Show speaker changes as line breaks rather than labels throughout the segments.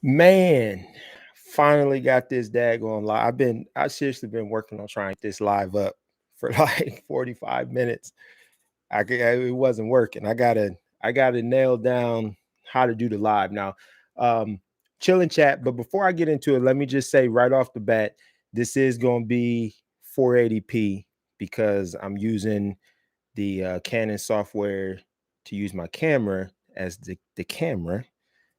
Man, finally got this daggone live. I seriously been working on trying to get this live up for like 45 minutes. It wasn't working. I gotta nail down how to do the live now. Um, chill and chat. But before I get into it, let me just say right off the bat, this is gonna be 480p because I'm using the Canon software to use my camera as the camera,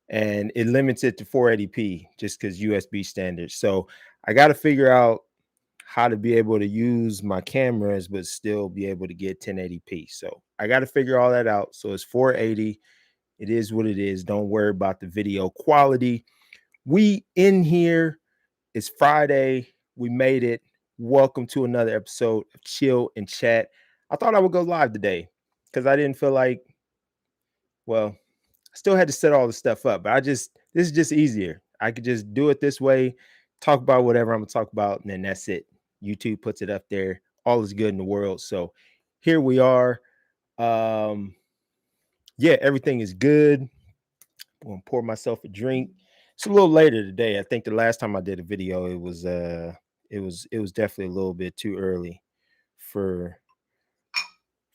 and it limits it to 480p just because USB standards. So I got to figure out how to be able to use my cameras but still be able to get 1080p. So I got to figure all that out. So it's 480. It is what it is. Don't worry about the video quality. We in here. It's Friday. We made it. Welcome to another episode of Chill and Chat. I thought I would go live today because I didn't feel like, well, I still had to set all the stuff up, but this is just easier. I could just do it this way, talk about whatever I'm gonna talk about, and then that's it. YouTube puts it up there. All is good in the world. So here we are. Um, yeah, everything is good. I'm gonna pour myself a drink. It's a little later today. I think the last time I did a video, it was definitely a little bit too early for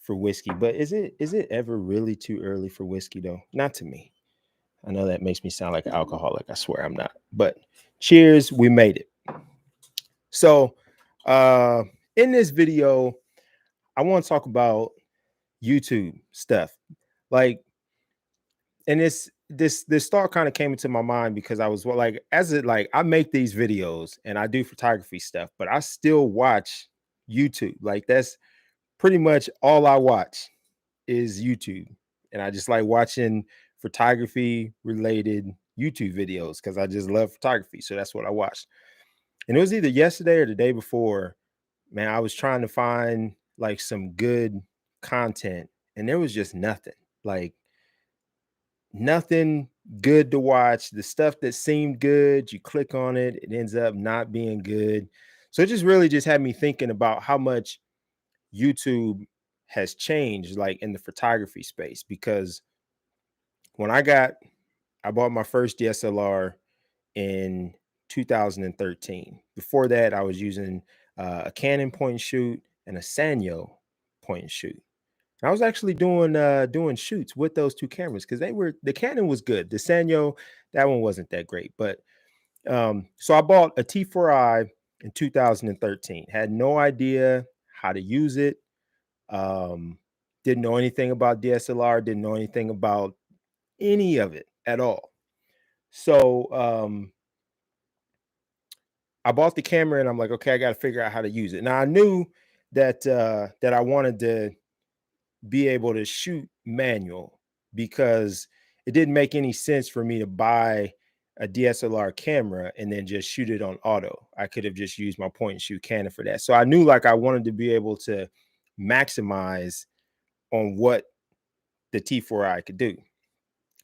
whiskey. But is it ever really too early for whiskey though? Not to me. I know that makes me sound like an alcoholic. I swear I'm not. But cheers, we made it. So, uh, in this video, I want to talk about YouTube stuff. Like, and this thought kind of came into my mind because I was like, I make these videos and I do photography stuff, but I still watch YouTube. Like, that's pretty much all I watch is YouTube. And I just like watching photography related YouTube videos because I just love photography. So that's what I watched. And it was either yesterday or the day before, man, I was trying to find like some good content and there was just nothing. Like nothing good to watch. The stuff that seemed good, you click on it, it ends up not being good. So it just really just had me thinking about how much YouTube has changed like in the photography space because when I bought my first DSLR in 2013. Before that, I was using a Canon point and shoot and a Sanyo point and shoot. And I was actually doing shoots with those two cameras because the Canon was good. The Sanyo, that one wasn't that great. But so I bought a T4i in 2013. Had no idea how to use it. Um, didn't know anything about DSLR. Didn't know anything about any of it at all. So I bought the camera and I'm like, okay, I got to figure out how to use it. Now I knew that I wanted to be able to shoot manual because it didn't make any sense for me to buy a DSLR camera and then just shoot it on auto. I could have just used my point and shoot Canon for that. So I knew like I wanted to be able to maximize on what the T4i could do.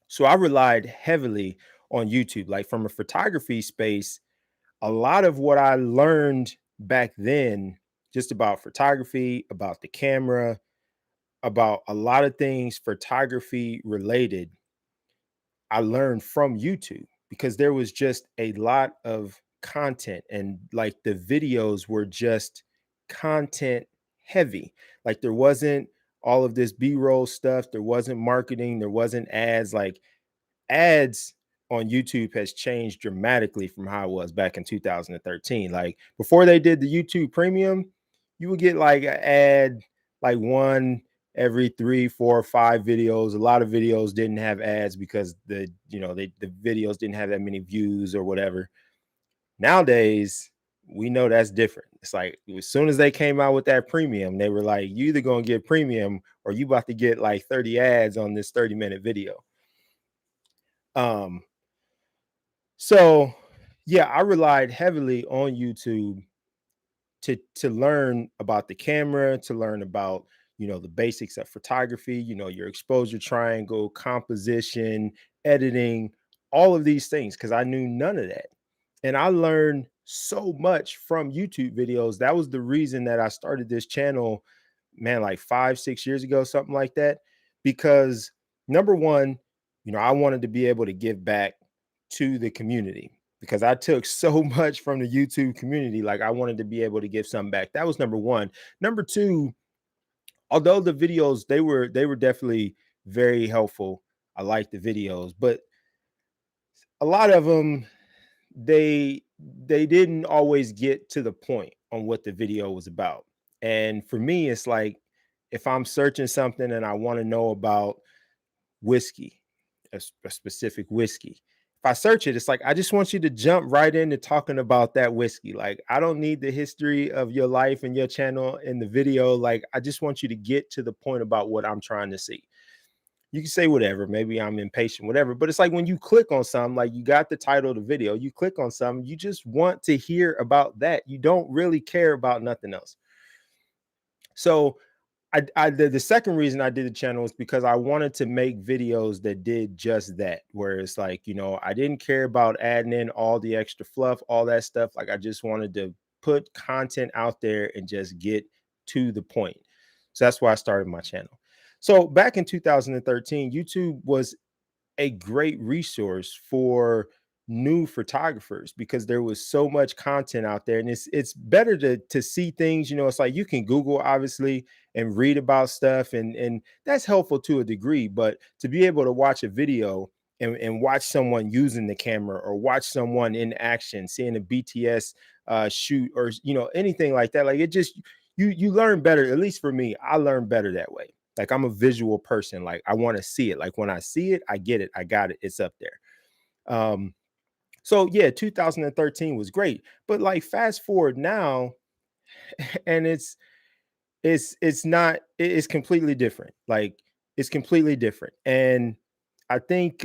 So I relied heavily on YouTube. Like from a photography space, a lot of what I learned back then, just about photography, about the camera, about a lot of things photography related, I learned from YouTube because there was just a lot of content and like the videos were just content heavy. Like there wasn't all of this B-roll stuff, there wasn't marketing, there wasn't ads. Like ads on YouTube has changed dramatically from how it was back in 2013. Like before they did the YouTube premium, you would get like an ad, like one every 3, 4, 5 videos. A lot of videos didn't have ads because the videos didn't have that many views or whatever. Nowadays, we know that's different. It's like as soon as they came out with that premium, they were like, you either gonna get premium or you about to get like 30 ads on this 30-minute video. Um, So, yeah, I relied heavily on YouTube to learn about the camera, to learn about, the basics of photography, your exposure triangle, composition, editing, all of these things because I knew none of that. And I learned so much from YouTube videos. That was the reason that I started this channel, man, like 5, 6 years ago, something like that. Because number one, I wanted to be able to give back to the community because I took so much from the YouTube community. Like I wanted to be able to give something back. That was number one. Number two, although the videos they were definitely very helpful. I liked the videos, but a lot of them they didn't always get to the point on what the video was about. And for me, it's like if I'm searching something and I want to know about whiskey, a specific whiskey. If I search it, it's like I just want you to jump right into talking about that whiskey. Like I don't need the history of your life and your channel in the video. Like I just want you to get to the point about what I'm trying to see. You can say whatever, maybe I'm impatient, whatever. But it's like when you click on something, like you got the title of the video, you click on something, you just want to hear about that. You don't really care about nothing else. So the second reason I did the channel is because I wanted to make videos that did just that, where it's like, I didn't care about adding in all the extra fluff, all that stuff. Like I just wanted to put content out there and just get to the point. So that's why I started my channel. So back in 2013, YouTube was a great resource for new photographers because there was so much content out there, and it's better to see things. It's like you can Google obviously and read about stuff, and that's helpful to a degree, but to be able to watch a video and watch someone using the camera or watch someone in action, seeing a BTS shoot or anything like that, like it just you learn better. At least for me, I learn better that way. Like I'm a visual person. Like I want to see it. Like when I see it, I get it. I got it. It's up there. So yeah, 2013 was great. But like fast forward now, and it's not, it's completely different. Like it's completely different. And I think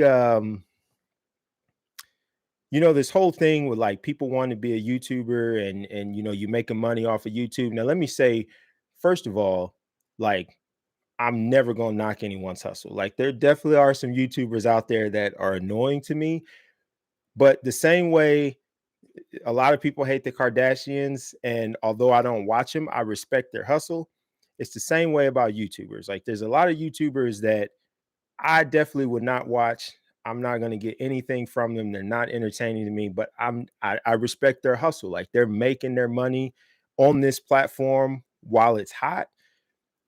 this whole thing with like people want to be a YouTuber and you making money off of YouTube. Now let me say, first of all, like I'm never going to knock anyone's hustle. Like there definitely are some YouTubers out there that are annoying to me, but the same way a lot of people hate the Kardashians, and although I don't watch them, I respect their hustle. It's the same way about YouTubers. Like there's a lot of YouTubers that I definitely would not watch. I'm not going to get anything from them. They're not entertaining to me, but I respect their hustle. Like they're making their money on this platform while it's hot,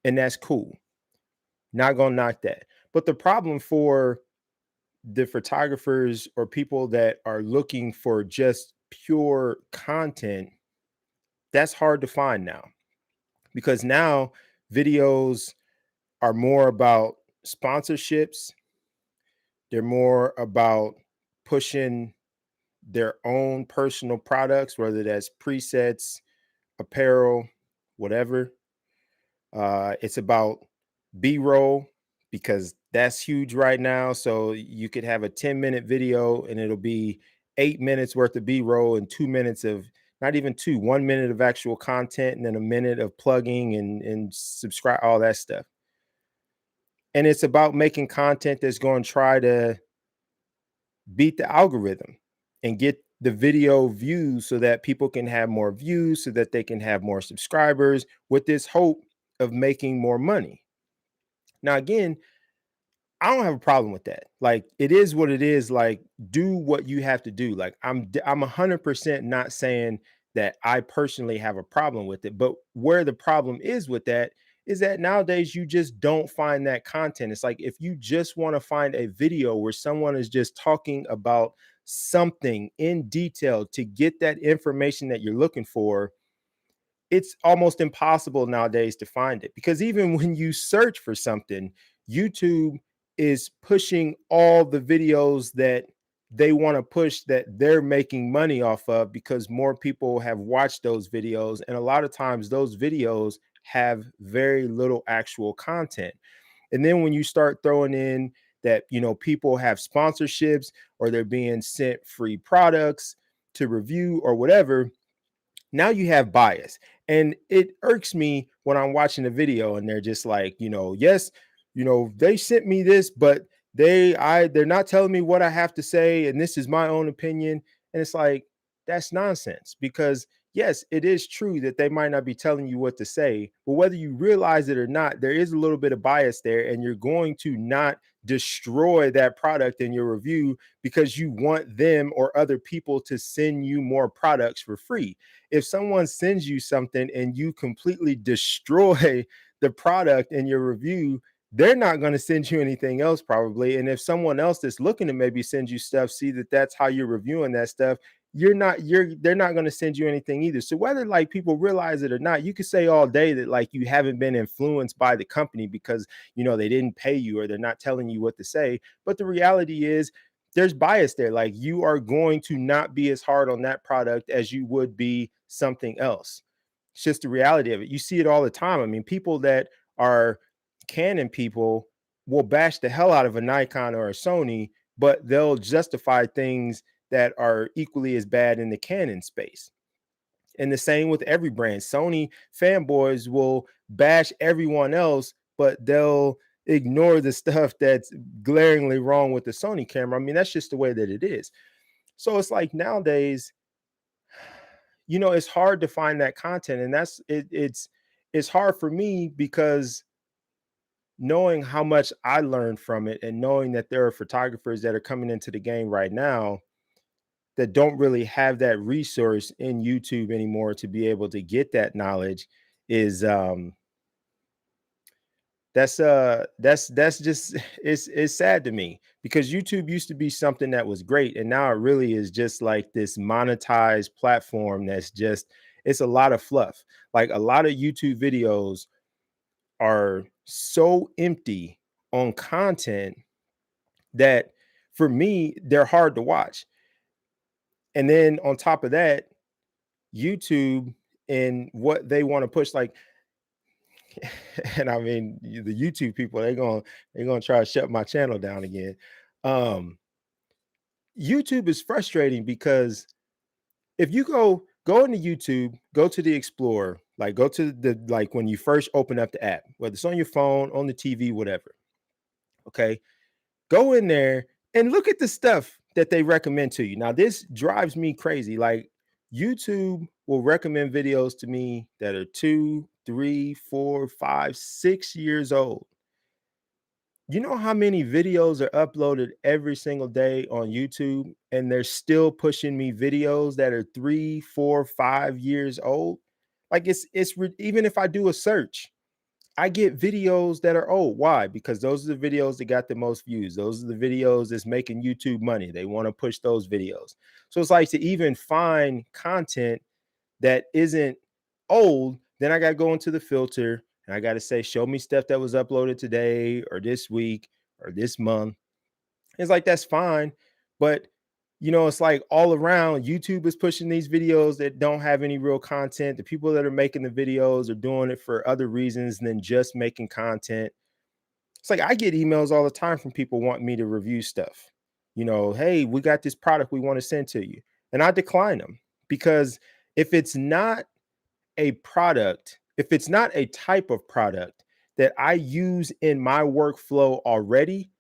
and that's cool. Not gonna knock that. But the problem for the photographers or people that are looking for just pure content, that's hard to find now because now videos are more about sponsorships. They're more about pushing their own personal products, whether that's presets, apparel, whatever. It's about B-roll because that's huge right now. So you could have a 10-minute video and it'll be 8 minutes worth of B-roll and 2 minutes of not even 1 minute of actual content and then a minute of plugging and subscribe, all that stuff. And it's about making content that's going to try to beat the algorithm and get the video views so that people can have more views, so that they can have more subscribers with this hope of making more money. Now, again, I don't have a problem with that. Like it is what it is. Like do what you have to do. Like I'm 100% not saying that I personally have a problem with it, but where the problem is with that is that nowadays you just don't find that content. It's like if you just want to find a video where someone is just talking about something in detail to get that information that you're looking for, it's almost impossible nowadays to find it because even when you search for something, YouTube is pushing all the videos that they want to push that they're making money off of because more people have watched those videos. And a lot of times those videos have very little actual content. And then when you start throwing in that, people have sponsorships or they're being sent free products to review or whatever, now you have bias. And it irks me when I'm watching a video and they're just like, yes, they sent me this, but they're not telling me what I have to say and this is my own opinion. And it's like that's nonsense because yes, it is true that they might not be telling you what to say, but whether you realize it or not, there is a little bit of bias there, and you're going to not destroy that product in your review because you want them or other people to send you more products for free. If someone sends you something and you completely destroy the product in your review, they're not going to send you anything else probably. And if someone else that's looking to maybe send you stuff see that that's how you're reviewing that stuff, they're not going to send you anything either. So whether like people realize it or not, you could say all day that like you haven't been influenced by the company because they didn't pay you or they're not telling you what to say. But the reality is there's bias there. Like you are going to not be as hard on that product as you would be something else. It's just the reality of it. You see it all the time. I mean, people that are Canon people will bash the hell out of a Nikon or a Sony, but they'll justify things that are equally as bad in the Canon space. And the same with every brand. Sony fanboys will bash everyone else, but they'll ignore the stuff that's glaringly wrong with the Sony camera. I mean, that's just the way that it is. So it's like nowadays, it's hard to find that content, and that's it. It's hard for me because knowing how much I learned from it and knowing that there are photographers that are coming into the game right now that don't really have that resource in YouTube anymore to be able to get that knowledge is that's just it's sad to me because YouTube used to be something that was great and now it really is just like this monetized platform that's just it's a lot of fluff. Like a lot of YouTube videos are so empty on content that for me they're hard to watch. And then on top of that, YouTube and what they want to push, like, and I mean the YouTube people, they're gonna try to shut my channel down again. Um, YouTube is frustrating because if you go into YouTube, go to the Explorer, like go to the like when you first open up the app, whether it's on your phone, on the TV, whatever. Okay, go in there and look at the stuff that they recommend to you. Now, this drives me crazy. Like, YouTube will recommend videos to me that are 2, 3, 4, 5, 6 years old. You know how many videos are uploaded every single day on YouTube, and they're still pushing me videos that are 3, 4, 5 years old? Like, even if I do a search, I get videos that are old. Why? Because those are the videos that got the most views. Those are the videos that's making YouTube money. They want to push those videos. So it's like to even find content that isn't old, then I got to go into the filter and I got to say, show me stuff that was uploaded today or this week or this month. It's like, that's fine. But it's like all around YouTube is pushing these videos that don't have any real content. The people that are making the videos are doing it for other reasons than just making content. It's like I get emails all the time from people wanting me to review stuff. Hey, we got this product we want to send to you. And I decline them because if it's not a product, if it's not a type of product that I use in my workflow already,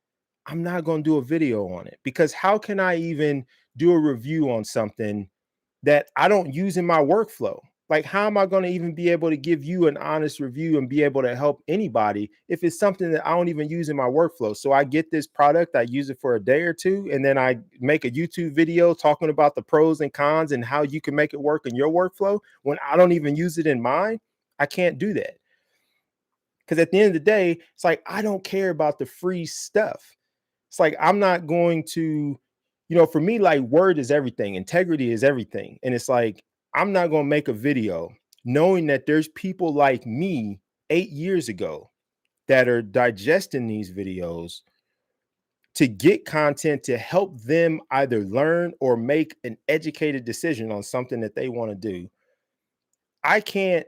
I'm not going to do a video on it because how can I even do a review on something that I don't use in my workflow? Like, how am I going to even be able to give you an honest review and be able to help anybody if it's something that I don't even use in my workflow? So I get this product, I use it for a day or two, and then I make a YouTube video talking about the pros and cons and how you can make it work in your workflow when I don't even use it in mine. I can't do that. Because at the end of the day, it's like, I don't care about the free stuff. It's like, I'm not going to, for me, like word is everything, integrity is everything. And it's like, I'm not going to make a video knowing that there's people like me 8 years ago that are digesting these videos to get content to help them either learn or make an educated decision on something that they want to do. I can't,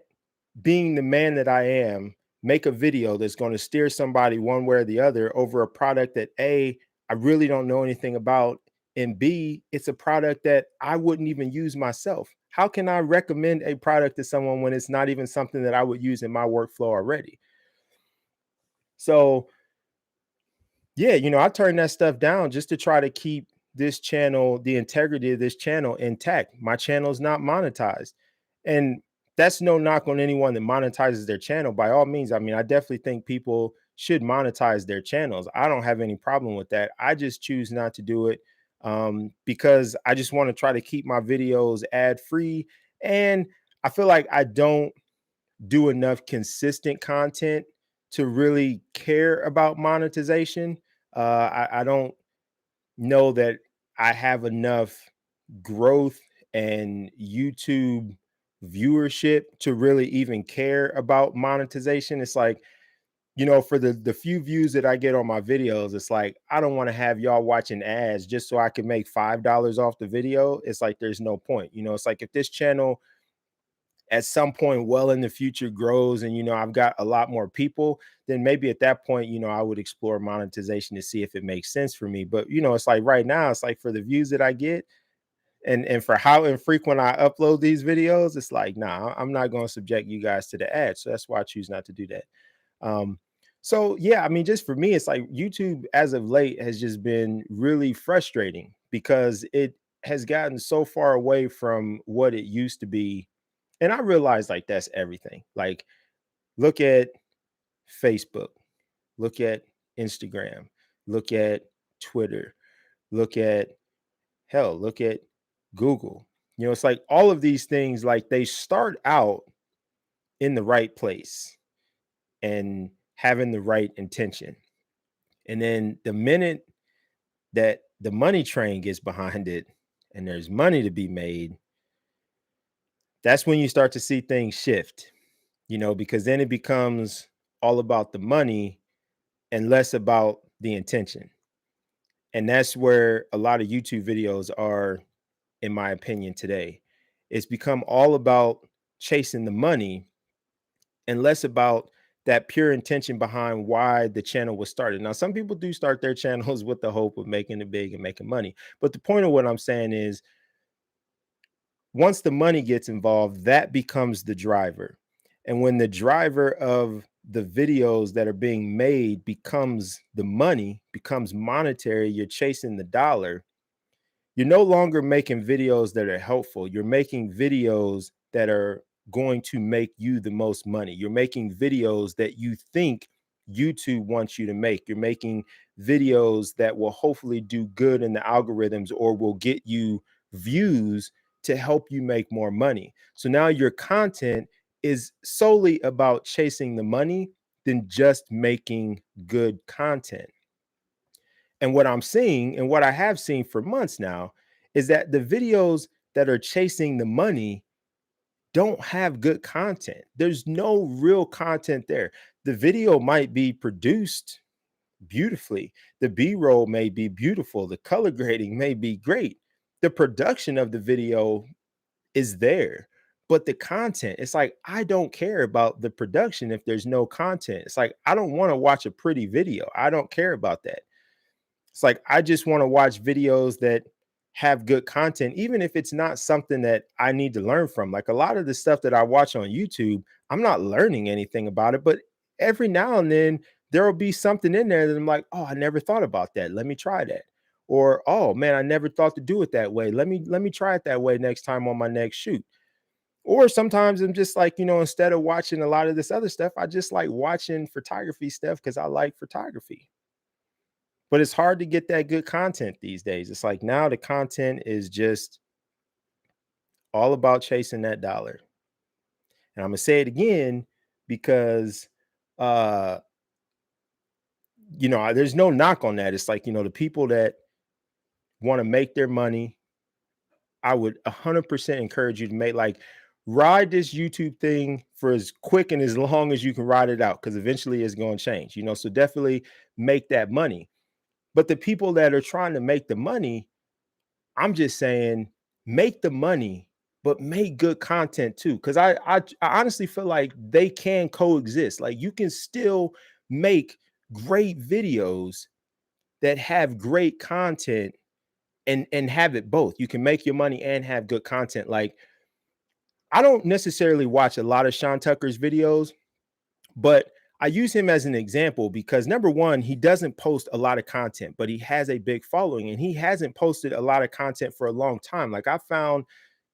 being the man that I am, make a video that's going to steer somebody one way or the other over a product that A, I really don't know anything about, and B, it's a product that I wouldn't even use myself. How can I recommend a product to someone when it's not even something that I would use in my workflow already? So, yeah, I turn that stuff down just to try to keep this channel, the integrity of this channel intact. My channel is not monetized. And that's no knock on anyone that monetizes their channel. By all means, I mean, I definitely think people should monetize their channels. I don't have any problem with that. I just choose not to do it because I just want to try to keep my videos ad free. And I feel like I don't do enough consistent content to really care about monetization. I don't know that I have enough growth and YouTube viewership to really even care about monetization. It's like, for the few views that I get on my videos, it's like I don't want to have y'all watching ads just so I can make $5 off the video. It's like there's no point. It's like if this channel at some point well in the future grows and I've got a lot more people, then maybe at that point I would explore monetization to see if it makes sense for me. But it's like right now, it's like for the views that I get and for how infrequent I upload these videos, it's like, nah, I'm not going to subject you guys to the ads. So that's why I choose not to do that. um so yeah, I mean, just for me, it's like YouTube as of late has just been really frustrating because it has gotten so far away from what it used to be. And I realize like that's everything. Like, look at Facebook, look at Instagram, look at Twitter, look at look at Google. It's like all of these things, like they start out in the right place and having the right intention. And then the minute that the money train gets behind it and there's money to be made, that's when you start to see things shift, because then it becomes all about the money and less about the intention. And that's where a lot of YouTube videos are, in my opinion, today. It's become all about chasing the money and less about that pure intention behind why the channel was started. Now, some people do start their channels with the hope of making it big and making money. But the point of what I'm saying is, once the money gets involved, that becomes the driver. And when the driver of the videos that are being made becomes the money, becomes monetary, you're chasing the dollar, you're no longer making videos that are helpful. You're making videos that are going to make you the most money. You're making videos that you think YouTube wants you to make. You're making videos that will hopefully do good in the algorithms or will get you views to help you make more money. So now your content is solely about chasing the money than just making good content. And what I'm seeing, and what I have seen for months now, is that the videos that are chasing the money don't have good content. There's no real content there. The video might be produced beautifully, the B-roll may be beautiful, the color grading may be great. The production of the video is there, but the content, it's like I don't care about the production if there's no content. It's like I don't want to watch a pretty video. I don't care about that. It's like I just want to watch videos that have good content, even if it's not something that I need to learn from. Like a lot of the stuff that I watch on YouTube, I'm not learning anything about it, but every now and then there will be something in there that I'm like, oh, I never thought about that. Let me try that. Or, oh man, I never thought to do it that way. Let me try it that way next time on my next shoot. Or sometimes I'm just like, instead of watching a lot of this other stuff, I just like watching photography stuff because I like photography. But it's hard to get that good content these days. It's like now the content is just all about chasing that dollar. And I'm gonna say it again because uh there's no knock on that. It's like, the people that want to make their money, I would 100% encourage you to ride this YouTube thing for as quick and as long as you can ride it out, because eventually it's going to change, so definitely make that money. But the people that are trying to make the money, I'm just saying, make the money, but make good content too. Because I honestly feel like they can coexist. Like you can still make great videos that have great content and have it both. You can make your money and have good content. Like I don't necessarily watch a lot of Sean Tucker's videos, but I use him as an example because number one, he doesn't post a lot of content, but he has a big following and he hasn't posted a lot of content for a long time. Like I found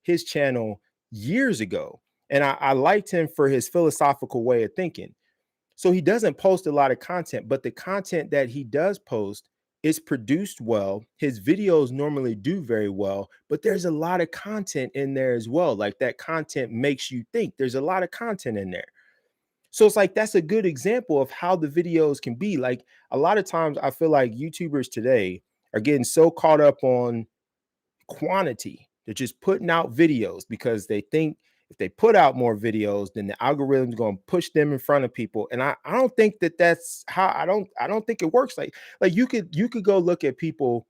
his channel years ago And I liked him for his philosophical way of thinking. So he doesn't post a lot of content, but the content that he does post is produced well. His videos normally do very well, but there's a lot of content in there as well. Like that content makes you think. There's a lot of content in there. So it's like that's a good example of how the videos can be. Like a lot of times I feel like YouTubers today are getting so caught up on quantity. They're just putting out videos because they think if they put out more videos, then the algorithm's going to push them in front of people. And I don't think that that's how I don't think it works. Like you could go look at people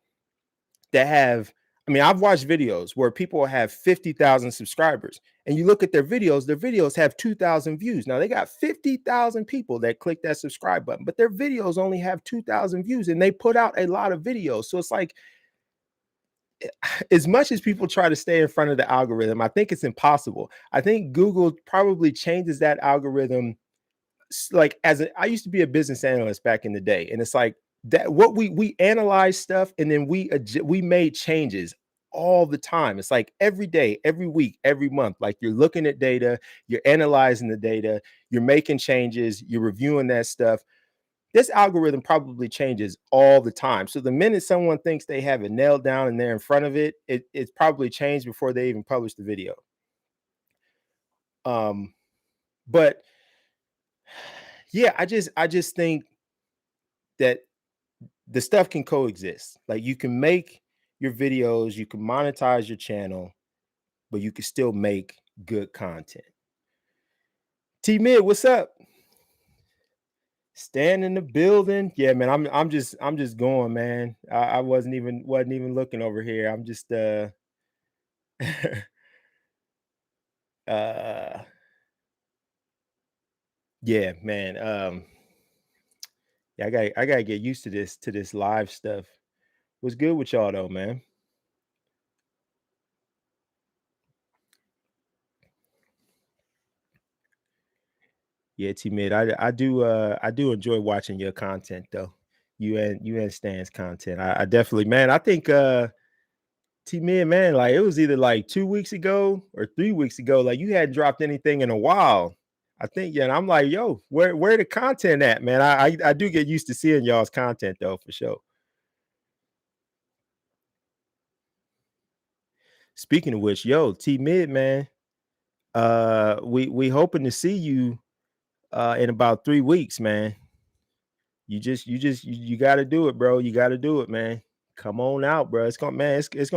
that have. I mean, I've watched videos where people have 50,000 subscribers, and you look at their videos have 2,000 views. Now they got 50,000 people that click that subscribe button, but their videos only have 2,000 views, and they put out a lot of videos. So it's like as much as people try to stay in front of the algorithm, I think it's impossible. I think Google probably changes that algorithm. Like I used to be a business analyst back in the day, and it's like that what we analyze stuff and then we made changes all the time. It's like every day, every week, every month. Like you're looking at data, you're analyzing the data, you're making changes, you're reviewing that stuff. This algorithm probably changes all the time. So the minute someone thinks they have it nailed down and they're in front of it, it's probably changed before they even publish the video. But yeah, I just think that the stuff can coexist. Like you can make your videos, you can monetize your channel, but you can still make good content. T Mid, what's up? Stand in the building. Yeah, man. I'm just going, man. I wasn't even looking over here. I'm just uh yeah, man. Yeah, I gotta get used to this live stuff. What's good with y'all though, man? Yeah, T Mid. I do enjoy watching your content though. You and Stan's content. I definitely, man. I think T Mid, man, like it was either like 2 weeks ago or 3 weeks ago. Like you hadn't dropped anything in a while. I think, yeah, and I'm like, yo, where the content at, man? I do get used to seeing y'all's content though, for sure. Speaking of which, yo, T Mid, man, we hoping to see you in about 3 weeks, man. You got to do it, bro. You got to do it, man. Come on out, bro. It's gonna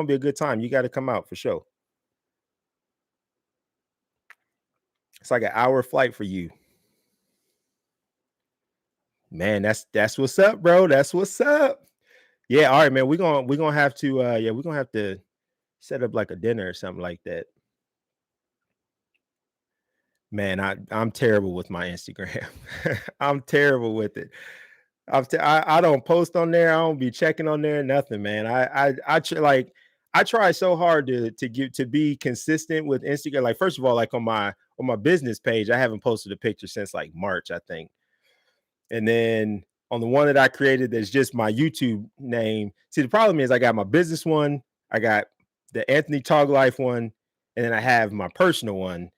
be a good time. You got to come out for sure. It's like an hour flight for you, man. That's what's up, bro. That's what's up. Yeah, all right, man. We're gonna have to yeah, we're gonna have to set up like a dinner or something like that. Man, I'm terrible with my Instagram. I'm terrible with it. I don't post on there. I don't be checking on there. Nothing, man. I try so hard to be consistent with Instagram. Like first of all, like on my business page, I haven't posted a picture since like March, I think. And then on the one that I created, that's just my YouTube name. See, the problem is I got my business one, I got the Anthony Tog Life one, and then I have my personal one,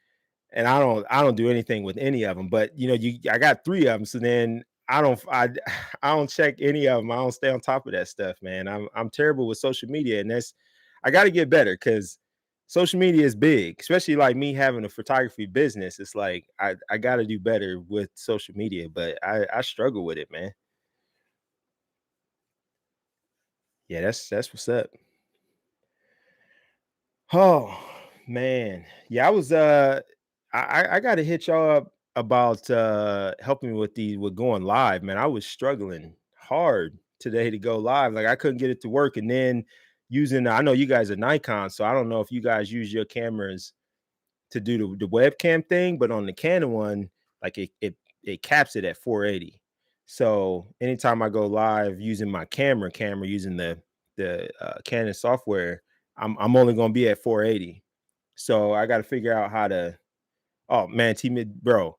and I don't do anything with any of them. But I got three of them, so then I don't check any of them. I don't stay on top of that stuff, man. I'm terrible with social media, and I got to get better because social media is big, especially like me having a photography business. It's like I got to do better with social media, but I struggle with it, man. Yeah, that's what's up. Oh man, yeah, I got to hit y'all up about helping me with going live, man. I was struggling hard today to go live. Like I couldn't get it to work, and then I know you guys are Nikon, so I don't know if you guys use your cameras to do the webcam thing, but on the Canon one, like it caps it at 480. So anytime I go live using my camera using the Canon software, I'm only gonna be at 480. So I got to figure out how to. Oh man, bro,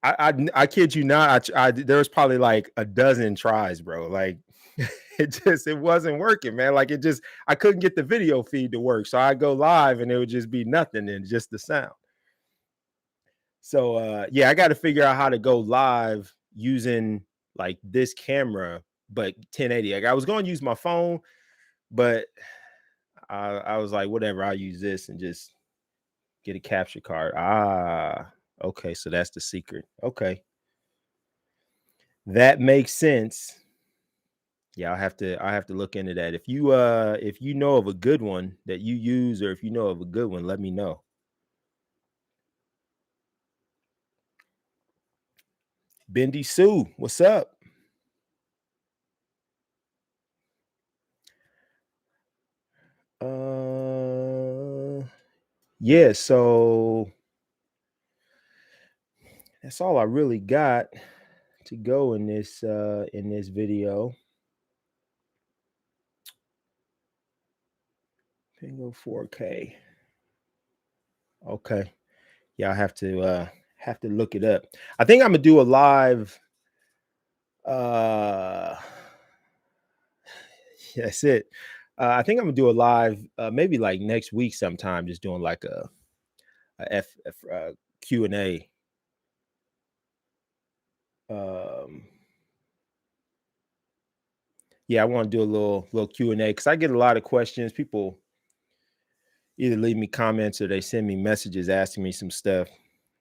I kid you not. There was probably like a dozen tries, bro. Like it wasn't working, man. Like I couldn't get the video feed to work. So I go live and it would just be nothing and just the sound. So yeah, I got to figure out how to go live using like this camera, but 1080. Like I was going to use my phone, but I was like, whatever, I'll use this and just get a capture card. Ah, okay, so that's the secret. Okay, that makes sense. Yeah, I have to look into that. If you know of a good one that you use, or if you know of a good one, let me know. Bendy Sue, what's up? Uh yeah, so that's all I really got to go in this video. Pingo 4K. Okay. Yeah, I have to look it up. I think I'm gonna do a live uh that's it. I think I'm gonna do a live maybe like next week sometime, just doing like a Q&A. Um yeah, I want to do a little Q&A because I get a lot of questions. People either leave me comments or they send me messages asking me some stuff.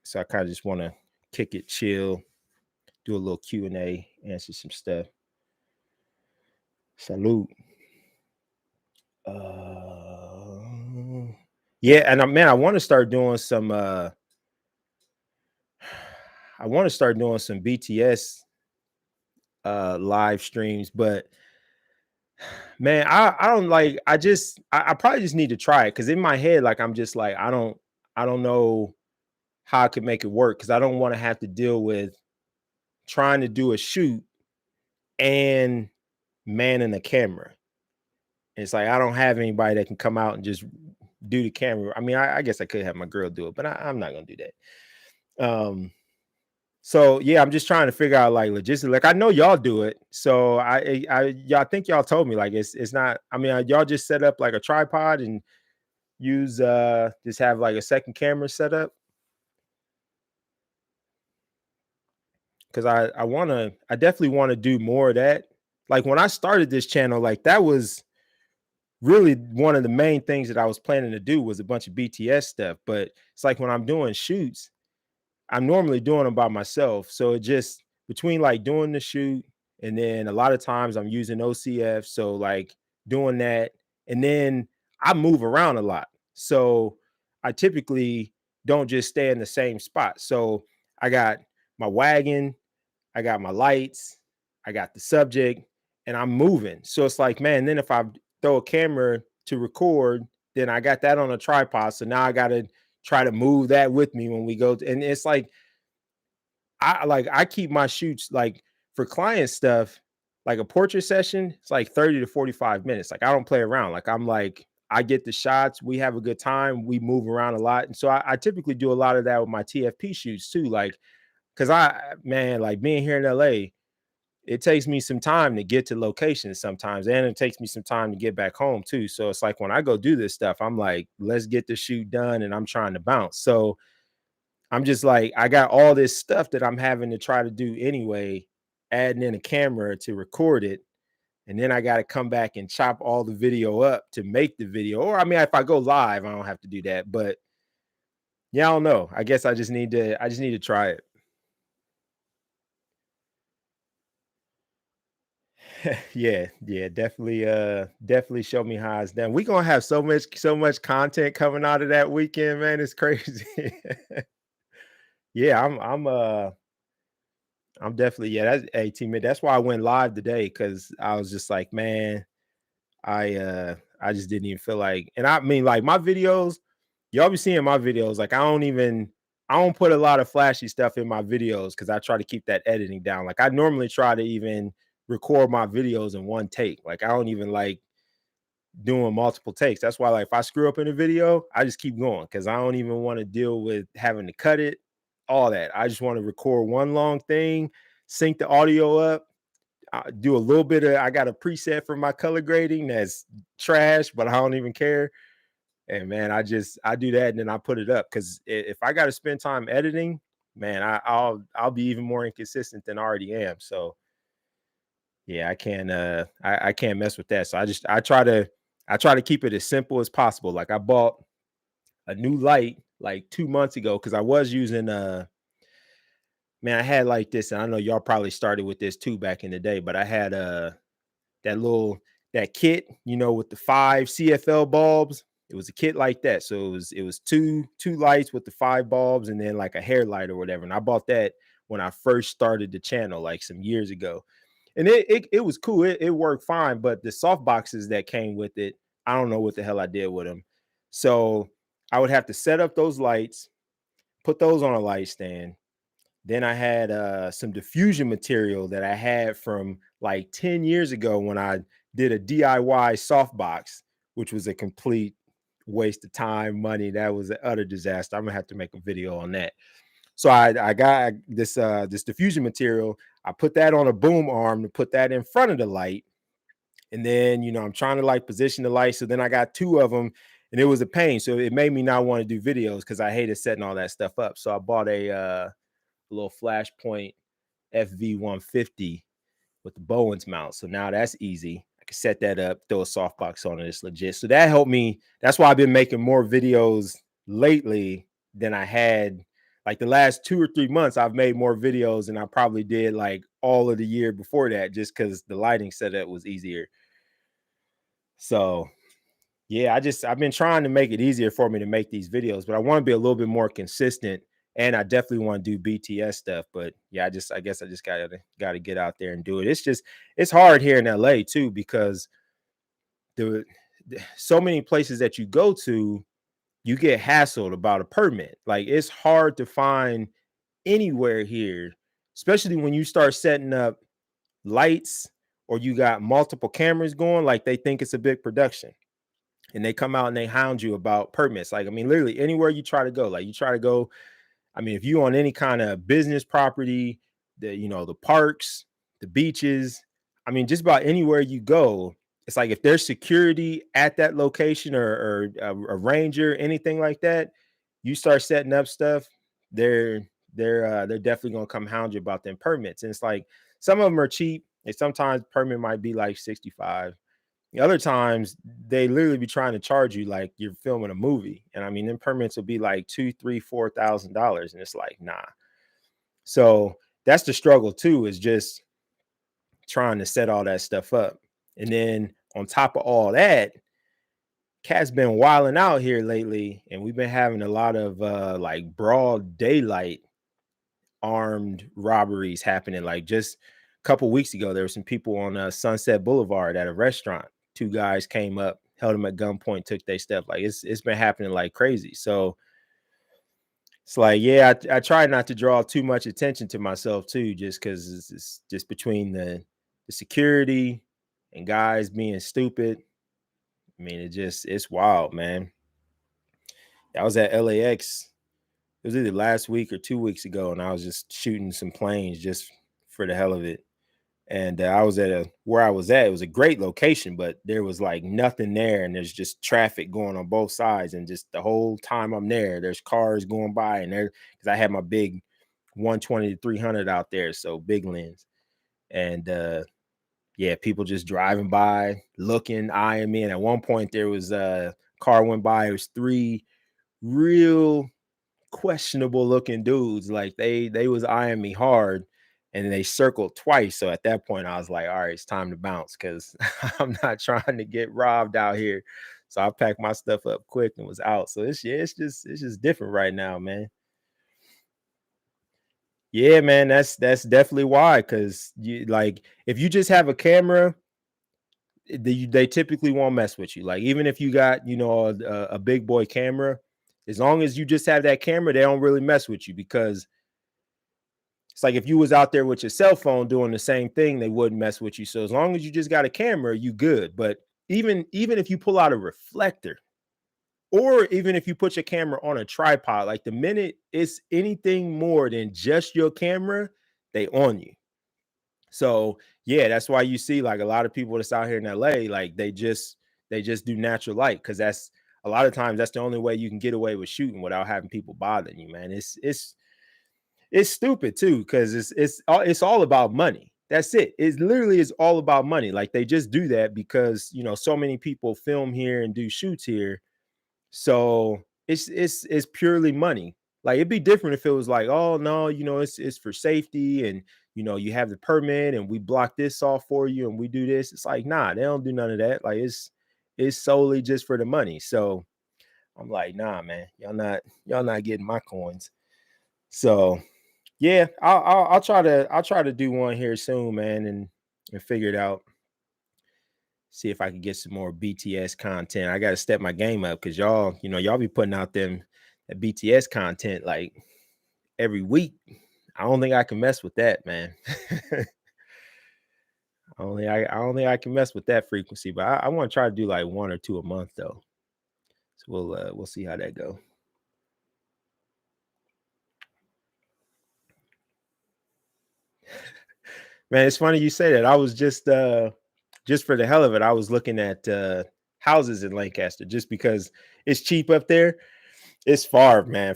So I kind of just want to kick it, chill, do a little Q&A, answer some stuff. Salute. Yeah, and man, I want to start doing some I want to start doing some BTS live streams, but man, I don't like I probably just need to try it because in my head, like I'm just like, I don't know how I could make it work because I don't want to have to deal with trying to do a shoot and manning the camera. It's like I don't have anybody that can come out and just do the camera. I mean, I guess I could have my girl do it, but I'm not gonna do that. So yeah, I'm just trying to figure out like logistics. Like I know y'all do it, so y'all think y'all told me like it's not. I mean, y'all just set up like a tripod and use just have like a second camera set up because I definitely want to do more of that. Like when I started this channel, like that was really one of the main things that I was planning to do was a bunch of BTS stuff. But it's like when I'm doing shoots, I'm normally doing them by myself. So it just between like doing the shoot and then a lot of times I'm using OCF. So like doing that and then I move around a lot. So I typically don't just stay in the same spot. So I got my wagon, I got my lights, I got the subject, and I'm moving. So it's like, man, then if I throw a camera to record, then I got that on a tripod. So now I got to try to move that with me when we go. And it's like, I keep my shoots like for client stuff, like a portrait session, it's like 30 to 45 minutes. Like I don't play around. Like I'm like, I get the shots, we have a good time, we move around a lot. And so I typically do a lot of that with my TFP shoots too. Like because man, like being here in LA, it takes me some time to get to locations sometimes, and it takes me some time to get back home too. So it's like when I go do this stuff, I'm like, let's get the shoot done, and I'm trying to bounce. So I'm just like, I got all this stuff that I'm having to try to do anyway, adding in a camera to record it. And then I got to come back and chop all the video up to make the video. Or I mean, if I go live, I don't have to do that. But yeah, I don't know. I guess I just need to try it. Yeah, yeah, definitely show me how it's done. We're gonna have so much content coming out of that weekend, man. It's crazy. Yeah, I'm definitely, yeah, that's a teammate. That's why I went live today because I was just like, man, I just didn't even feel like, and I mean like my videos, y'all be seeing my videos. Like I don't put a lot of flashy stuff in my videos because I try to keep that editing down. Like I normally try to even record my videos in one take. Like I don't even like doing multiple takes. That's why, like, if I screw up in a video, I just keep going because I don't even want to deal with having to cut it, all that. I just want to record one long thing, sync the audio up, do a little bit of. I got a preset for my color grading that's trash, but I don't even care. And man, I do that and then I put it up because if I got to spend time editing, man, I'll be even more inconsistent than I already am. So yeah, I can't mess with that. So I try to keep it as simple as possible. Like I bought a new light like 2 months ago because I was using man, I had like this, and I know y'all probably started with this too back in the day, but I had that little that kit, with the 5 CFL bulbs. It was a kit like that. So it was two lights with the 5 bulbs and then like a hair light or whatever. And I bought that when I first started the channel, like some years ago. And it was cool. It worked fine, but the soft boxes that came with it, I don't know what the hell I did with them. So I would have to set up those lights, put those on a light stand. Then I had some diffusion material that I had from like 10 years ago when I did a DIY softbox, which was a complete waste of time, money. That was an utter disaster. I'm gonna have to make a video on that. So I got this diffusion material. I put that on a boom arm to put that in front of the light. And then, I'm trying to like position the light. So then I got two of them and it was a pain. So it made me not want to do videos because I hated setting all that stuff up. So I bought a little Flashpoint FV150 with the Bowens mount. So now that's easy. I can set that up, throw a softbox on it. It's legit. So that helped me. That's why I've been making more videos lately than I had. Like the last 2 or 3 months, I've made more videos than I probably did like all of the year before that, just because the lighting setup was easier. So yeah, I've been trying to make it easier for me to make these videos, but I want to be a little bit more consistent, and I definitely want to do BTS stuff. But yeah, I guess I just gotta get out there and do it. It's hard here in LA too because the so many places that you go to, you get hassled about a permit. Like it's hard to find anywhere here, especially when you start setting up lights or you got multiple cameras going. Like they think it's a big production and they come out and they hound you about permits. Like, I mean, literally anywhere you try to go, like you try to go, I mean, if you on any kind of business property, the parks, the beaches, I mean, just about anywhere you go, it's like if there's security at that location or a ranger, anything like that, you start setting up stuff, they're definitely gonna come hound you about them permits. And it's like some of them are cheap, and sometimes permit might be like 65. The other times they literally be trying to charge you like you're filming a movie. And I mean, them permits will be like two, three, $4,000. And it's like, nah. So that's the struggle too, is just trying to set all that stuff up. And then on top of all that, cat's been wilding out here lately, and we've been having a lot of like broad daylight armed robberies happening. Like just a couple weeks ago, there were some people on Sunset Boulevard at a restaurant. Two guys came up, held them at gunpoint, took their stuff. Like it's been happening like crazy. So it's like, yeah, I try not to draw too much attention to myself too, just because it's just between the security and guys being stupid. I mean, it's wild, man. I was at LAX. It was either last week or 2 weeks ago, and I was just shooting some planes just for the hell of it. And I was at where I was at. It was a great location, but there was like nothing there, and there's just traffic going on both sides. And just the whole time I'm there, there's cars going by, and there because I had my big 120 to 300 out there, so big lens. And yeah, people just driving by, looking, eyeing me. And at one point, there was a car went by. It was three real questionable looking dudes. Like they was eyeing me hard, and they circled twice. So at that point I was like, all right, it's time to bounce because I'm not trying to get robbed out here. So I packed my stuff up quick and was out. So it's just different right now, man. Yeah, man, that's definitely why. Because you like if you just have a camera, they typically won't mess with you. Like even if you got a big boy camera, as long as you just have that camera, they don't really mess with you because it's like if you was out there with your cell phone doing the same thing, they wouldn't mess with you. So as long as you just got a camera, you good. But even if you pull out a reflector, or even if you put your camera on a tripod, like the minute it's anything more than just your camera, they on you. So yeah, that's why you see like a lot of people that's out here in LA, like they just do natural light because that's a lot of times that's the only way you can get away with shooting without having people bothering you, man. it's stupid too, because it's all about money. That's it. It literally is all about money. Like they just do that because so many people film here and do shoots here. So it's purely money. Like it'd be different if it was like, oh no, it's for safety, and you have the permit and we block this off for you and we do this. It's like, nah, they don't do none of that. Like it's solely just for the money. So I'm like, nah, man, y'all not getting my coins. So yeah, I'll try to do one here soon, man, and figure it out. See if I can get some more BTS content. I got to step my game up because y'all be putting out them that BTS content like every week. I don't think I can mess with that, man. I don't think I can mess with that frequency, but I want to try to do like one or two a month though. So we'll see how that go. Man, it's funny you say that. I was just for the hell of it, I was looking at houses in Lancaster just because it's cheap up there. It's far, man,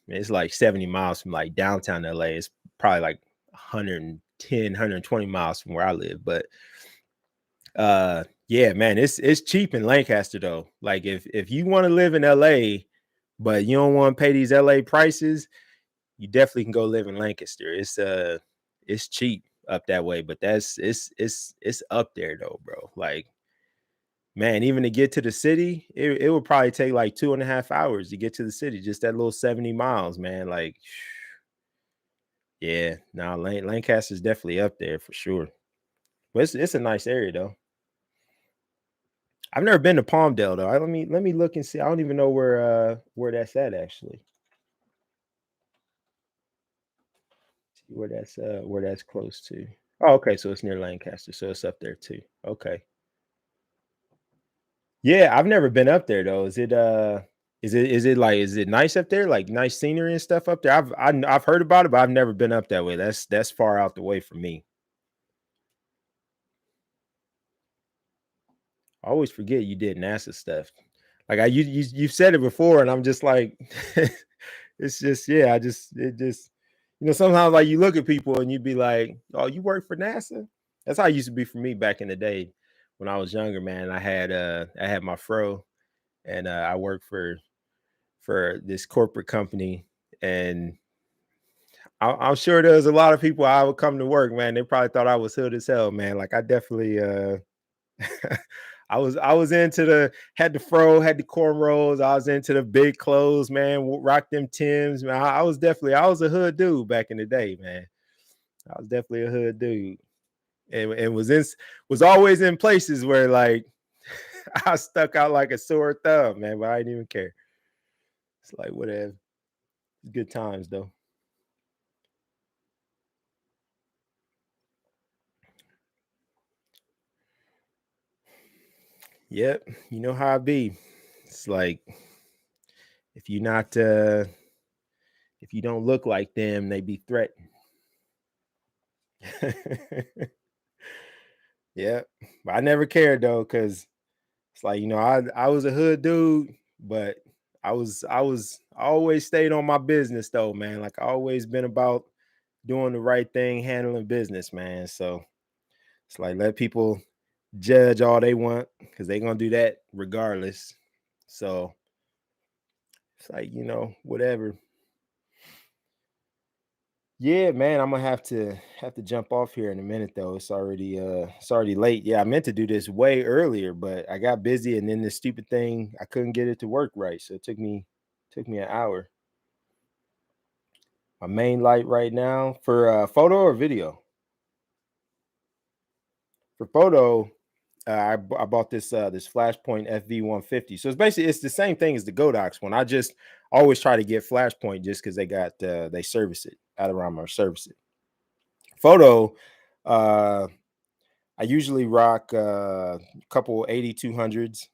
it's like 70 miles from like downtown LA. It's probably like 120 miles from where I live. But yeah, man, it's cheap in Lancaster though. Like if you want to live in LA, but you don't want to pay these LA prices, you definitely can go live in Lancaster. It's cheap up that way, but it's up there though, bro. Like, man, even to get to the city, it would probably take like 2.5 hours to get to the city, just that little 70 miles, man. Like, yeah, no, Lancaster's definitely up there for sure. But it's a nice area though. I've never been to Palmdale though. Let me look and see. I don't even know where that's at actually. See where that's close to. Oh, okay, so it's near Lancaster, so it's up there too. Okay. Yeah, I've never been up there though. Is it nice up there? Like nice scenery and stuff up there? I've heard about it, but I've never been up that way. That's far out the way from me. I always forget you did NASA stuff. Like you've said it before, and I'm just like, it's just yeah. Sometimes like you look at people and you'd be like, oh, you work for NASA? That's how it used to be for me back in the day when I was younger, man. I had my fro, and I worked for this corporate company, and I'm sure there's a lot of people I would come to work, man. They probably thought I was hood as hell, man. Like I definitely I was into had the fro, had the cornrows. I was into the big clothes, man. Rock them Tims, man. I was a hood dude back in the day, man. I was definitely a hood dude, and was always in places where like I stuck out like a sore thumb, man. But I didn't even care. It's like whatever. Good times though. Yep, you know how I be. It's like if you not if you don't look like them, they be threatened. Yeah, but I never cared though, because it's like I was a hood dude, but I always stayed on my business though, man. Like I always been about doing the right thing, handling business, man. So it's like let people judge all they want because they gonna do that regardless. So it's like whatever. Yeah, man, I'm gonna have to jump off here in a minute though. It's already late. Yeah, I meant to do this way earlier, but I got busy and then this stupid thing, I couldn't get it to work right. So it took me an hour. My main light right now for photo or video. For photo, I bought this Flashpoint FV150. So it's the same thing as the Godox one. I just always try to get Flashpoint just because they service it out around my service it. Photo, uh I usually rock a couple 8200s.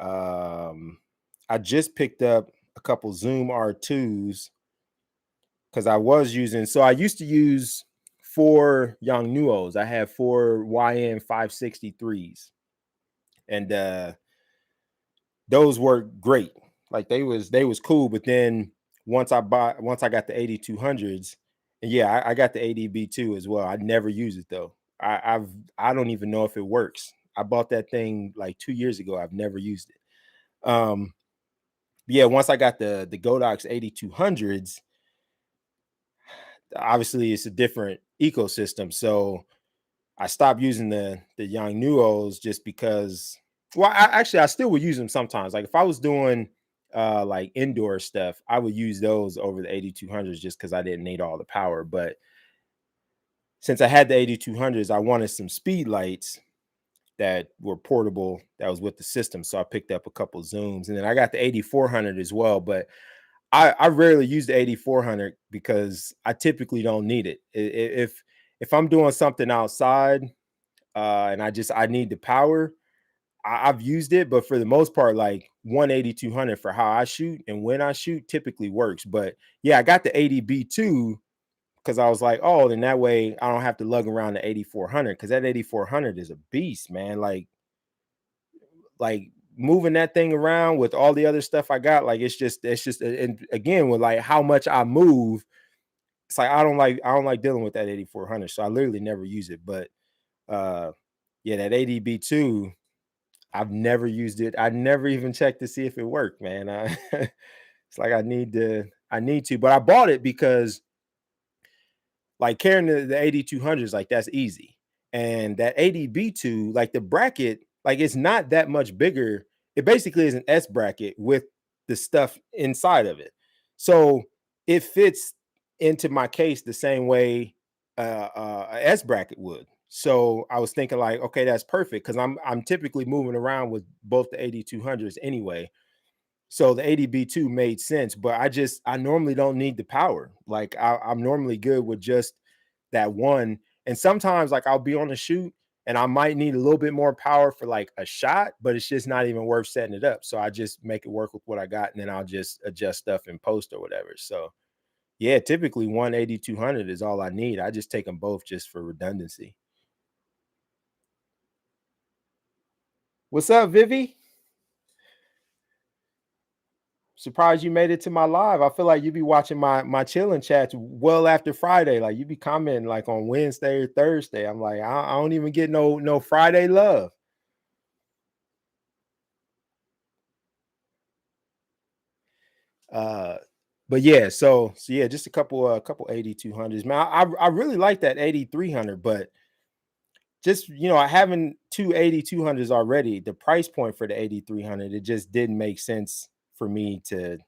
Um, I just picked up a couple Zoom R2s because I used to use four Yongnuos. I have four YN 563s, and those work great. Like they was cool, but then once I got the 8200s, and yeah, I got the ADB2 as well. I never use it though. I don't even know if it works. I bought that thing like 2 years ago. I've never used it. Yeah, once I got the Godox 8200s, obviously it's a different ecosystem. So I stopped using the Young Nuos just because. Well, I still would use them sometimes. Like if I was doing like indoor stuff, I would use those over the 8200s just because I didn't need all the power. But since I had the 8200s, I wanted some speed lights that were portable that was with the system. So I picked up a couple zooms, and then I got the 8400 as well. But I rarely use the 8400 because I typically don't need it. If I'm doing something outside and I need the power, I've used it, but for the most part, like 18200 for how I shoot and when I shoot typically works. But yeah, I got the ADB2 because I was like, oh, then that way I don't have to lug around the 8400 because that 8400 is a beast, man. Like moving that thing around with all the other stuff I got, like it's just and again with like how much I move, it's like I don't like dealing with that 8400. So I literally never use it. But yeah, that ADB2, I've never used it. I never even checked to see if it worked, man. It's like I need to, but I bought it because like carrying the 8200s, like that's easy. And that ADB2, like the bracket, like it's not that much bigger. It basically is an S bracket with the stuff inside of it. So it fits into my case the same way a S bracket would. So I was thinking like, okay, that's perfect because I'm typically moving around with both the 8200s anyway. So the ADB2 made sense, but I normally don't need the power. Like I'm normally good with just that one. And sometimes like I'll be on the shoot and I might need a little bit more power for like a shot, but it's just not even worth setting it up. So I just make it work with what I got and then I'll just adjust stuff in post or whatever. So yeah, typically 18200 is all I need. I just take them both just for redundancy. What's up, Vivi? Surprised you made it to my live. I feel like you be watching my chilling chats well after Friday. Like you be commenting like on Wednesday or Thursday. I'm like, I don't even get no Friday love. Uh but yeah, so yeah, just a couple 8200s. Man, I really like that 8300, but just having two 8200s already, the price point for the 8300, it just didn't make sense for me to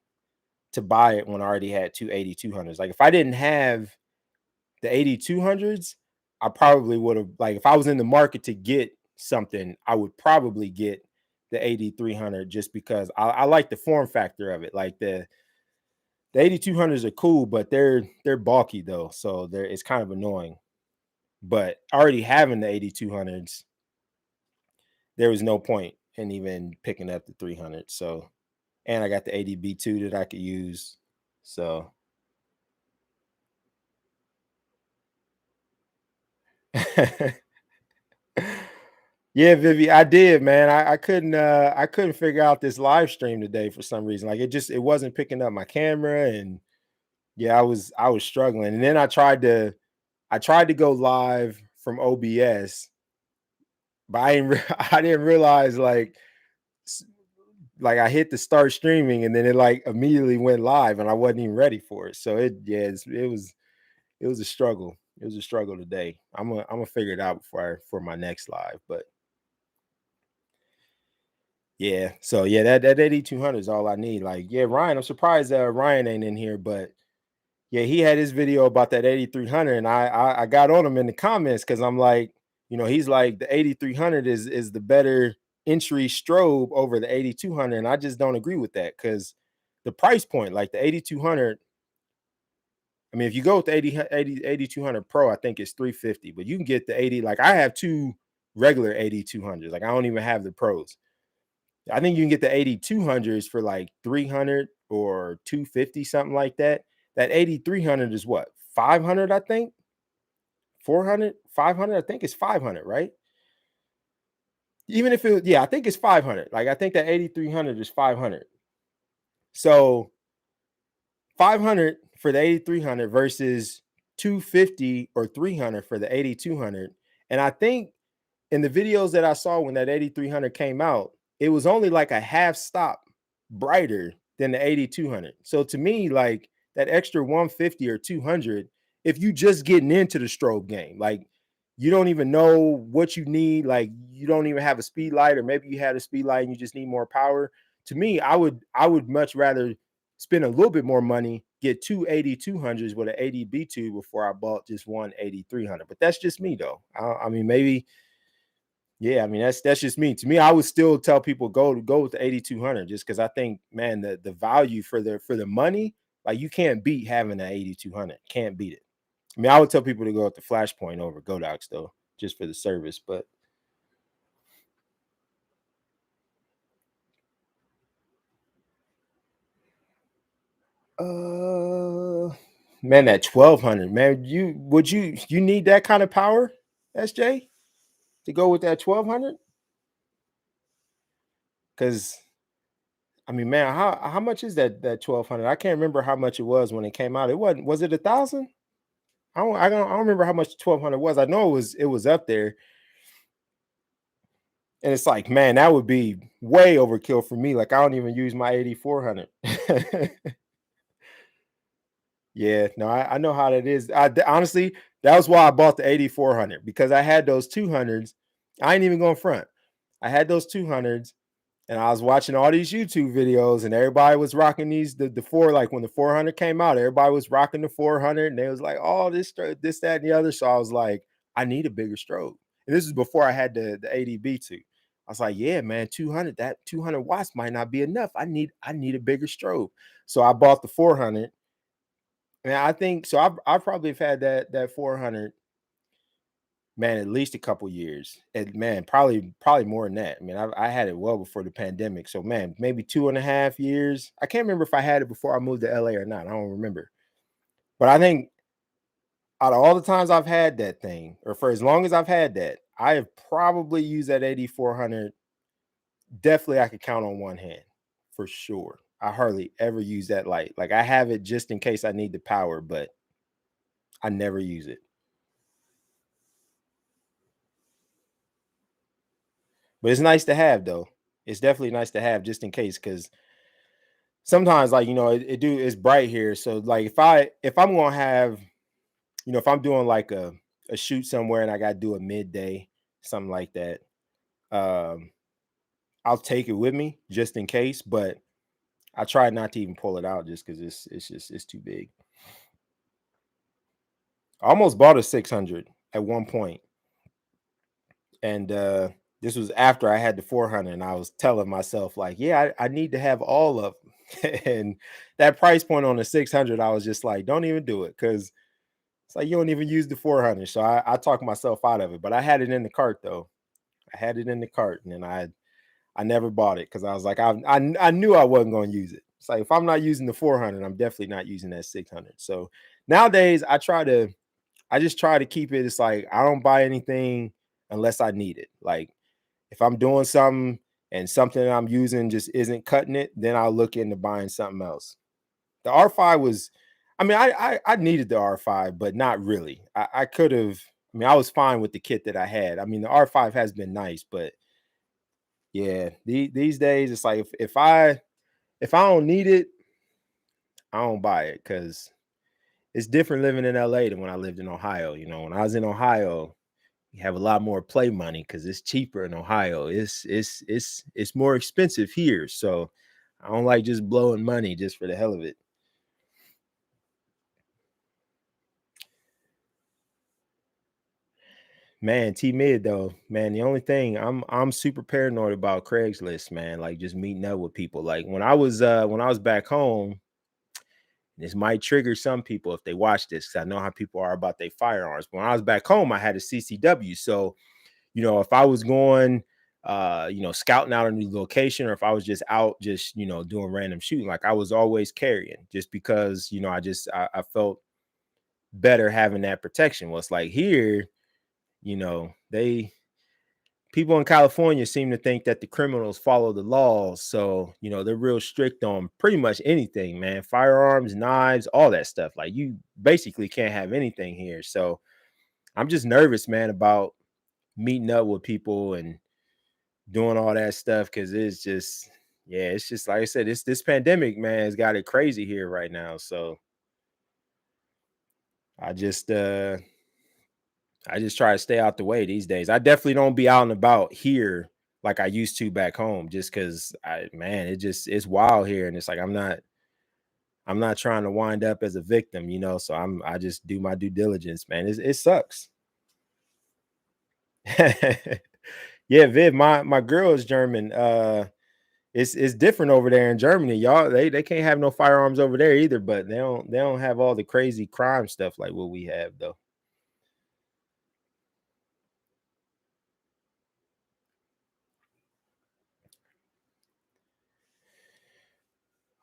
buy it when I already had two 8200s. Like if I didn't have the 8200s, I probably would have, like if I was in the market to get something, I would probably get the 8300 just because I like the form factor of it. Like the 8200s are cool, but they're bulky though, so it's kind of annoying. But already having the 8200s, there was no point in even picking up the 300. So, and I got the ADB2 that I could use. So yeah, Vivi, I did, man. I couldn't figure out this live stream today for some reason. Like it wasn't picking up my camera, and yeah, I was struggling. And then I tried to go live from OBS, but I didn't realize s- like I hit the start streaming and then it like immediately went live and I wasn't even ready for it. So it was a struggle. It was a struggle today. I'm gonna figure it out for my next live, but yeah, so yeah, that 8200 is all I need. Like, yeah, Ryan, I'm surprised that Ryan ain't in here, but yeah, he had his video about that 8300, and I got on him in the comments because I'm like, he's like the 8300 is the better entry strobe over the 8200, and I just don't agree with that because the price point, like the 8200, I mean, if you go with the 8200 Pro, I think it's 350, but you can get the 80. Like I have two regular 8200s, like I don't even have the pros. I think you can get the 8200s for like 300 or 250, something like that. That 8300 is what? 500, I think. 400, 500, I think it's 500, right? Even if it, yeah, I think it's 500. Like I think that 8300 is 500. So 500 for the 8300 versus 250 or 300 for the 8200. And I think in the videos that I saw when that 8300 came out, it was only like a half stop brighter than the 8200. So to me, like that extra 150 or 200, if you just getting into the strobe game, like you don't even know what you need, like you don't even have a speed light, or maybe you had a speed light and you just need more power. To me, I would much rather spend a little bit more money, get two 8200s with an 80B tube before I bought just one 8300. But that's just me though. I mean, maybe, yeah, I mean that's just me. To me, I would still tell people go with the 8200 just because I think, man, the value for the money, like you can't beat having an 8200. Can't beat it. I mean, I would tell people to go with the Flashpoint over Godox though, just for the service. But man, that 1200, man, you need that kind of power, SJ, to go with that 1200? Because I mean, man, how much is that 1200? I can't remember how much it was when it came out. It wasn't, was it 1,000? I don't remember how much 1200 was. I know it was up there. And it's like, man, that would be way overkill for me. Like I don't even use my 8400. Yeah, no, I know how that is. Honestly, that was why I bought the 8400, because I had those 200s. I ain't even going front. I had those 200s, and I was watching all these YouTube videos, and everybody was rocking the four. Like when the 400 came out, everybody was rocking the 400, and they was like, "Oh, this, that, and the other." So I was like, "I need a bigger strobe." And this is before I had the 80B2. I was like, "Yeah, man, 200. That 200 watts might not be enough. I need a bigger strobe." So I bought the 400. And I think so. I probably have had that 400, man, at least a couple years. And man, probably more than that. I mean, I had it well before the pandemic. So man, maybe 2.5 years. I can't remember if I had it before I moved to LA or not. I don't remember. But I think out of all the times I've had that thing, or for as long as I've had that, I have probably used that 8400. Definitely, I could count on one hand for sure. I hardly ever use that light. Like I have it just in case I need the power, but I never use it. But it's nice to have though. It's definitely nice to have just in case, because sometimes, like, it's bright here. So like if I'm gonna have, if I'm doing like a shoot somewhere and I gotta do a midday, something like that, um, I'll take it with me just in case. But I try not to even pull it out just because it's too big. I almost bought a 600 at one point, and this was after I had the 400, and I was telling myself like, yeah, I need to have all of them. And that price point on the 600, I was just like, don't even do it, because it's like you don't even use the 400. So I talked myself out of it, but I had it in the cart though. I had it in the cart, and then I never bought it because I was like, I knew I wasn't going to use it. It's like if I'm not using the 400, I'm definitely not using that 600. So nowadays I just try to keep it. It's like I don't buy anything unless I need it. Like if I'm doing something and something that I'm using just isn't cutting it, then I'll look into buying something else. The R5 was, I mean, I needed the R5, but not really. I could have, I mean, I was fine with the kit that I had. I mean, the R5 has been nice, but yeah, these days it's like if I don't need it, I don't buy it, because it's different living in LA than when I lived in Ohio. When I was in Ohio, you have a lot more play money because it's cheaper in Ohio. It's more expensive here. So I don't like just blowing money just for the hell of it. Man, T mid though, man. The only thing I'm super paranoid about Craigslist, man. Like just meeting up with people. Like when I was back home, this might trigger some people if they watch this, because I know how people are about their firearms. But when I was back home, I had a CCW. So if I was going scouting out a new location, or if I was just out just doing random shooting, like I was always carrying, just because I felt better having that protection. Was like here, they people in California seem to think that the criminals follow the laws. So, they're real strict on pretty much anything, man. Firearms, knives, all that stuff. Like, you basically can't have anything here. So I'm just nervous, man, about meeting up with people and doing all that stuff, because it's just, yeah, it's just like I said, this pandemic, man, has got it crazy here right now. So I just try to stay out the way these days. I definitely don't be out and about here like I used to back home, just because man, it's wild here. And it's like I'm not trying to wind up as a victim, so I just do my due diligence, man. It sucks. Yeah, Viv, my girl is German. It's different over there in Germany. Y'all, they can't have no firearms over there either, but they don't have all the crazy crime stuff like what we have though.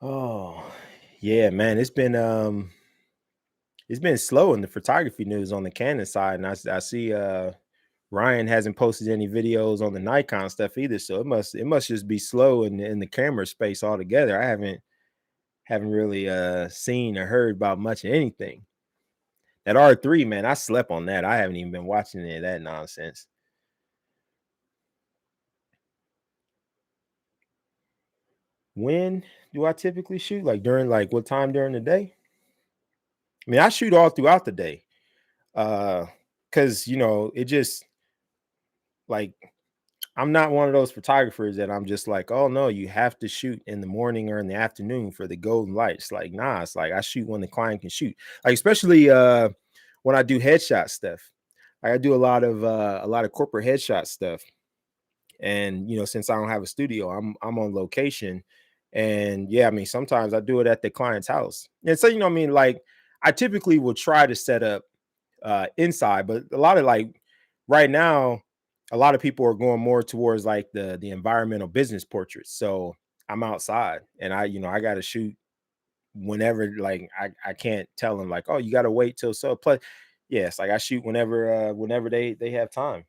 Oh, yeah, man. It's been slow in the photography news on the Canon side, and I see Ryan hasn't posted any videos on the Nikon stuff either. So it must just be slow in the camera space altogether. I haven't really seen or heard about much of anything. That R3, man, I slept on that. I haven't even been watching any of that nonsense. When do I typically shoot? Like during like what time during the day? I mean, I shoot all throughout the day. Because it just like I'm not one of those photographers that I'm just like, oh no, you have to shoot in the morning or in the afternoon for the golden lights. Like, nah, it's like I shoot when the client can shoot. Like, especially when I do headshot stuff. Like, I do a lot of corporate headshot stuff. And since I don't have a studio, I'm on location. And yeah, I mean, sometimes I do it at the client's house. And so, I mean, like I typically will try to set up inside, but a lot of like right now, a lot of people are going more towards like the environmental business portraits. So I'm outside and I got to shoot whenever. Like I can't tell them like, oh, you got to wait till so. Plus, yes, like I shoot whenever they have time.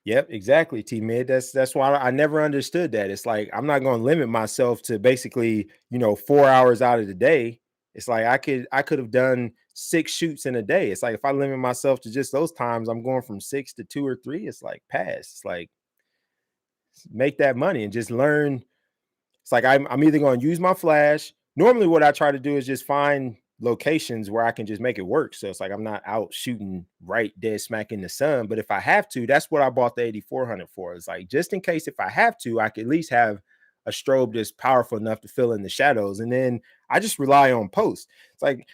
Yep, exactly, T mid. That's why I never understood that. It's like I'm not going to limit myself to basically 4 hours out of the day. It's like I could have done 6 shoots in a day. It's like if I limit myself to just those times, I'm going from 6 to 2 or 3. It's like pass. It's like make that money and just learn. It's like I'm either going to use my flash. Normally, what I try to do is just find locations where I can just make it work. So it's like I'm not out shooting right dead smack in the sun. But if I have to, that's what I bought the 8400 for. It's like just in case if I have to, I could at least have a strobe that's powerful enough to fill in the shadows. And then I just rely on post. It's like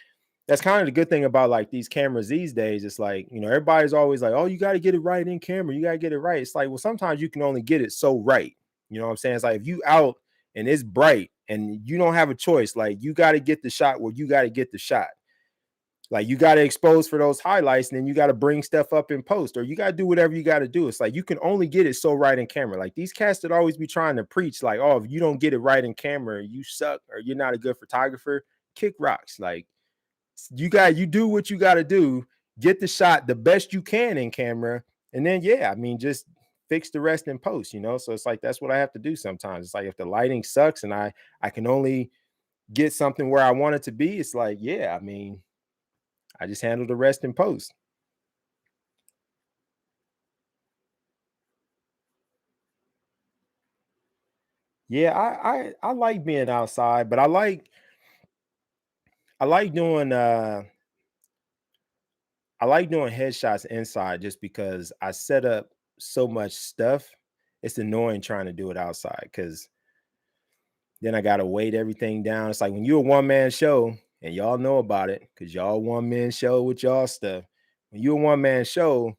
that's kind of the good thing about like these cameras these days. It's like, everybody's always like, oh, you got to get it right in camera. You got to get it right. It's like, well, sometimes you can only get it so right. You know what I'm saying? It's like if you out and it's bright and you don't have a choice, like you got to get the shot where you got to get the shot. Like you got to expose for those highlights and then you got to bring stuff up in post or you got to do whatever you got to do. It's like you can only get it so right in camera. Like these cats that always be trying to preach, like, oh, if you don't get it right in camera, you suck or you're not a good photographer. Kick rocks. Like you do what you got to do, get the shot the best you can in camera, and then yeah, I mean, just fix the rest in post. So it's like that's what I have to do sometimes. It's like if the lighting sucks and I can only get something where I want it to be, it's like, yeah, I mean, I just handle the rest in post. Yeah, I like being outside, but I like doing I like doing headshots inside just because I set up so much stuff. It's annoying trying to do it outside because then I gotta weight everything down. It's like when you're a one-man show, and y'all know about it, because y'all one-man show with y'all stuff. When you're a one-man show,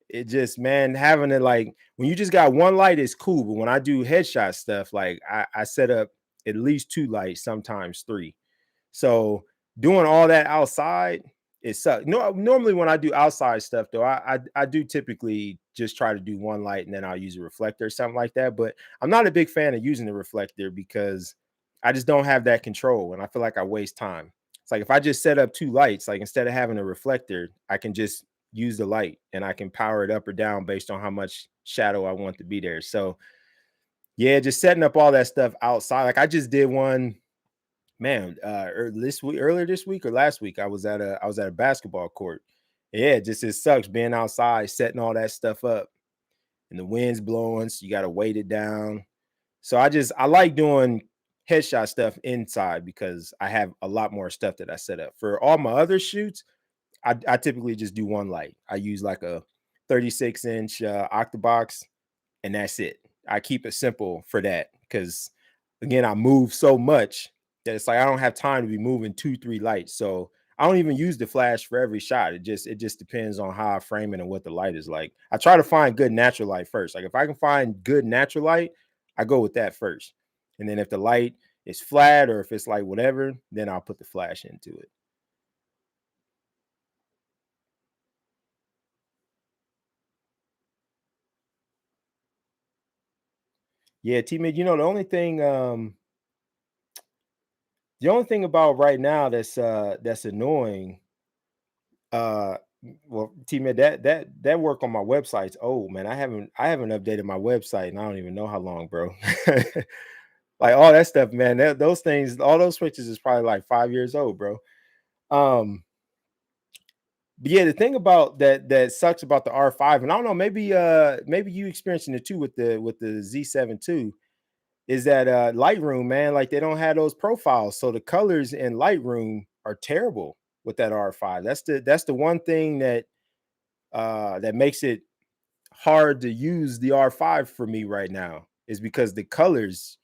it just, man, having it like when you just got one light is cool. But when I do headshot stuff, like I set up at least 2 lights, sometimes 3. So doing all that outside, it sucks. No, normally when I do outside stuff though, I do typically just try to do one light and then I'll use a reflector or something like that. But I'm not a big fan of using the reflector because I just don't have that control and I feel like I waste time. It's like if I just set up 2 lights, like instead of having a reflector, I can just use the light, and I can power it up or down based on how much shadow I want to be there. So yeah, just setting up all that stuff outside. Like I just did one, man, this week, earlier this week or last week, I was at a basketball court. Yeah, just it sucks being outside, setting all that stuff up, and the wind's blowing, so you got to weight it down. So I like doing headshot stuff inside because I have a lot more stuff that I set up. For all my other shoots, I typically just do one light. I use like a 36-inch octabox, and that's it. I keep it simple for that because, again, I move so much that it's like I don't have time to be moving 2, 3 lights. So I don't even use the flash for every shot. It just depends on how I frame it and what the light is like. I try to find good natural light first. Like if I can find good natural light, I go with that first. And then if the light is flat or if it's like whatever, then I'll put the flash into it. Yeah, T Mid, the only thing about right now that's annoying, uh well, T Mid, that work on my website's old, man. I haven't updated my website and I don't even know how long, bro. Like all that stuff, man. Those things, all those switches is probably like 5 years old, bro. Um, but yeah, the thing about that sucks about the R5, and I don't know, maybe you experiencing it too with the Z7 too, is that Lightroom, man, like they don't have those profiles. So the colors in Lightroom are terrible with that R5. That's the one thing that makes it hard to use the R5 for me right now, is because the colors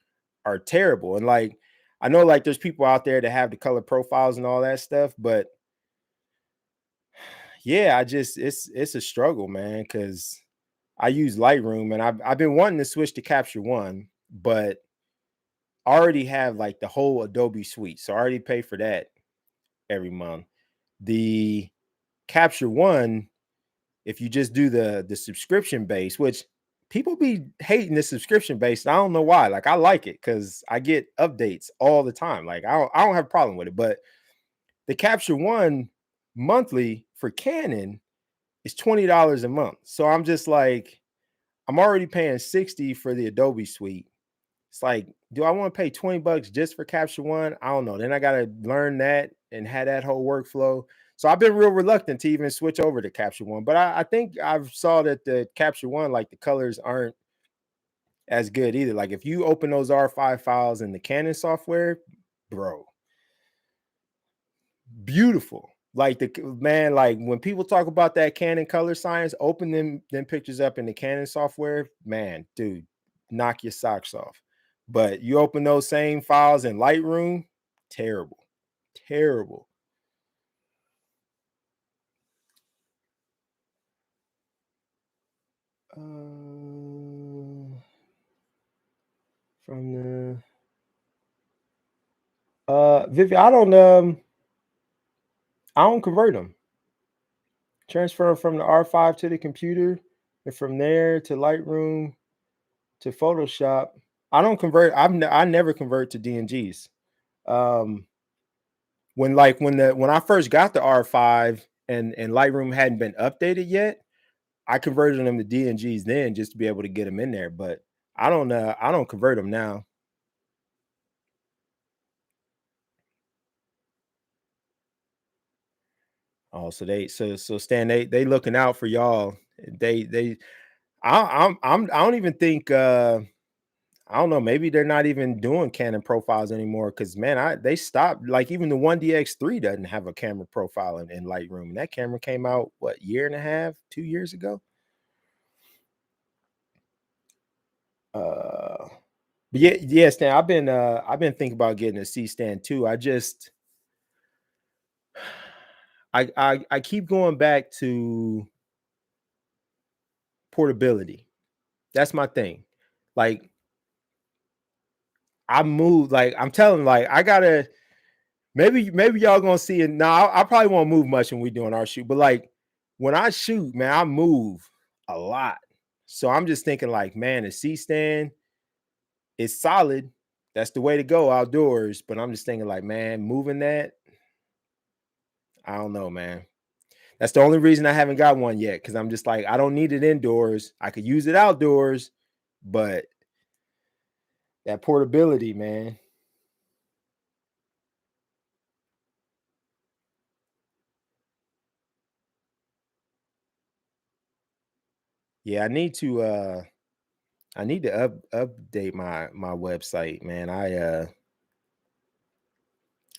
are terrible. And like I know like there's people out there that have the color profiles and all that stuff, but yeah, it's a struggle, man, because I use Lightroom and I've been wanting to switch to Capture One, but I already have like the whole Adobe suite. So I already pay for that every month. The Capture One, if you just do the subscription base, which people be hating the subscription base, and I don't know why. Like I like it because I get updates all the time. Like I don't have a problem with it. But the Capture One monthly for Canon is $20 a month. So I'm just like, I'm already paying 60 for the Adobe suite. It's like, do I want to pay 20 bucks just for Capture One? I don't know. Then I got to learn that and have that whole workflow. So I've been real reluctant to even switch over to Capture One. But I think I've saw that the Capture One, like the colors aren't as good either. Like if you open those R5 files in the Canon software, bro, beautiful. Like man, like when people talk about that Canon color science, open them pictures up in the Canon software, man, dude, knock your socks off. But you open those same files in Lightroom, terrible, terrible. From the Vivi, I don't convert them. Transfer from the R5 to the computer, and from there to Lightroom to Photoshop. I don't convert. I never convert to DNGs. Um, when I first got the R5 and Lightroom hadn't been updated yet, I converted them to DNGs then just to be able to get them in there. But I don't convert them now. Oh, so Stan, they looking out for y'all. They I don't even think I don't know, maybe they're not even doing Canon profiles anymore because man, they stopped. Like even the 1DX3 doesn't have a camera profile in Lightroom. And that camera came out what, year and a half, 2 years ago. Uh but yeah, Stan, I've been thinking about getting a C stand too. I keep going back to portability. That's my thing. Like I moved, like I'm telling, like I gotta, maybe y'all gonna see it now. I probably won't move much when we doing our shoot, but like when I shoot, man, I move a lot. So I'm just thinking, like, man, a C stand is solid. That's the way to go outdoors. But I'm just thinking, like, man, moving that, I don't know, man. That's the only reason I haven't got one yet, because I'm just like, I don't need it indoors. I could use it outdoors, but that portability, man. Yeah, I need to update my website, man.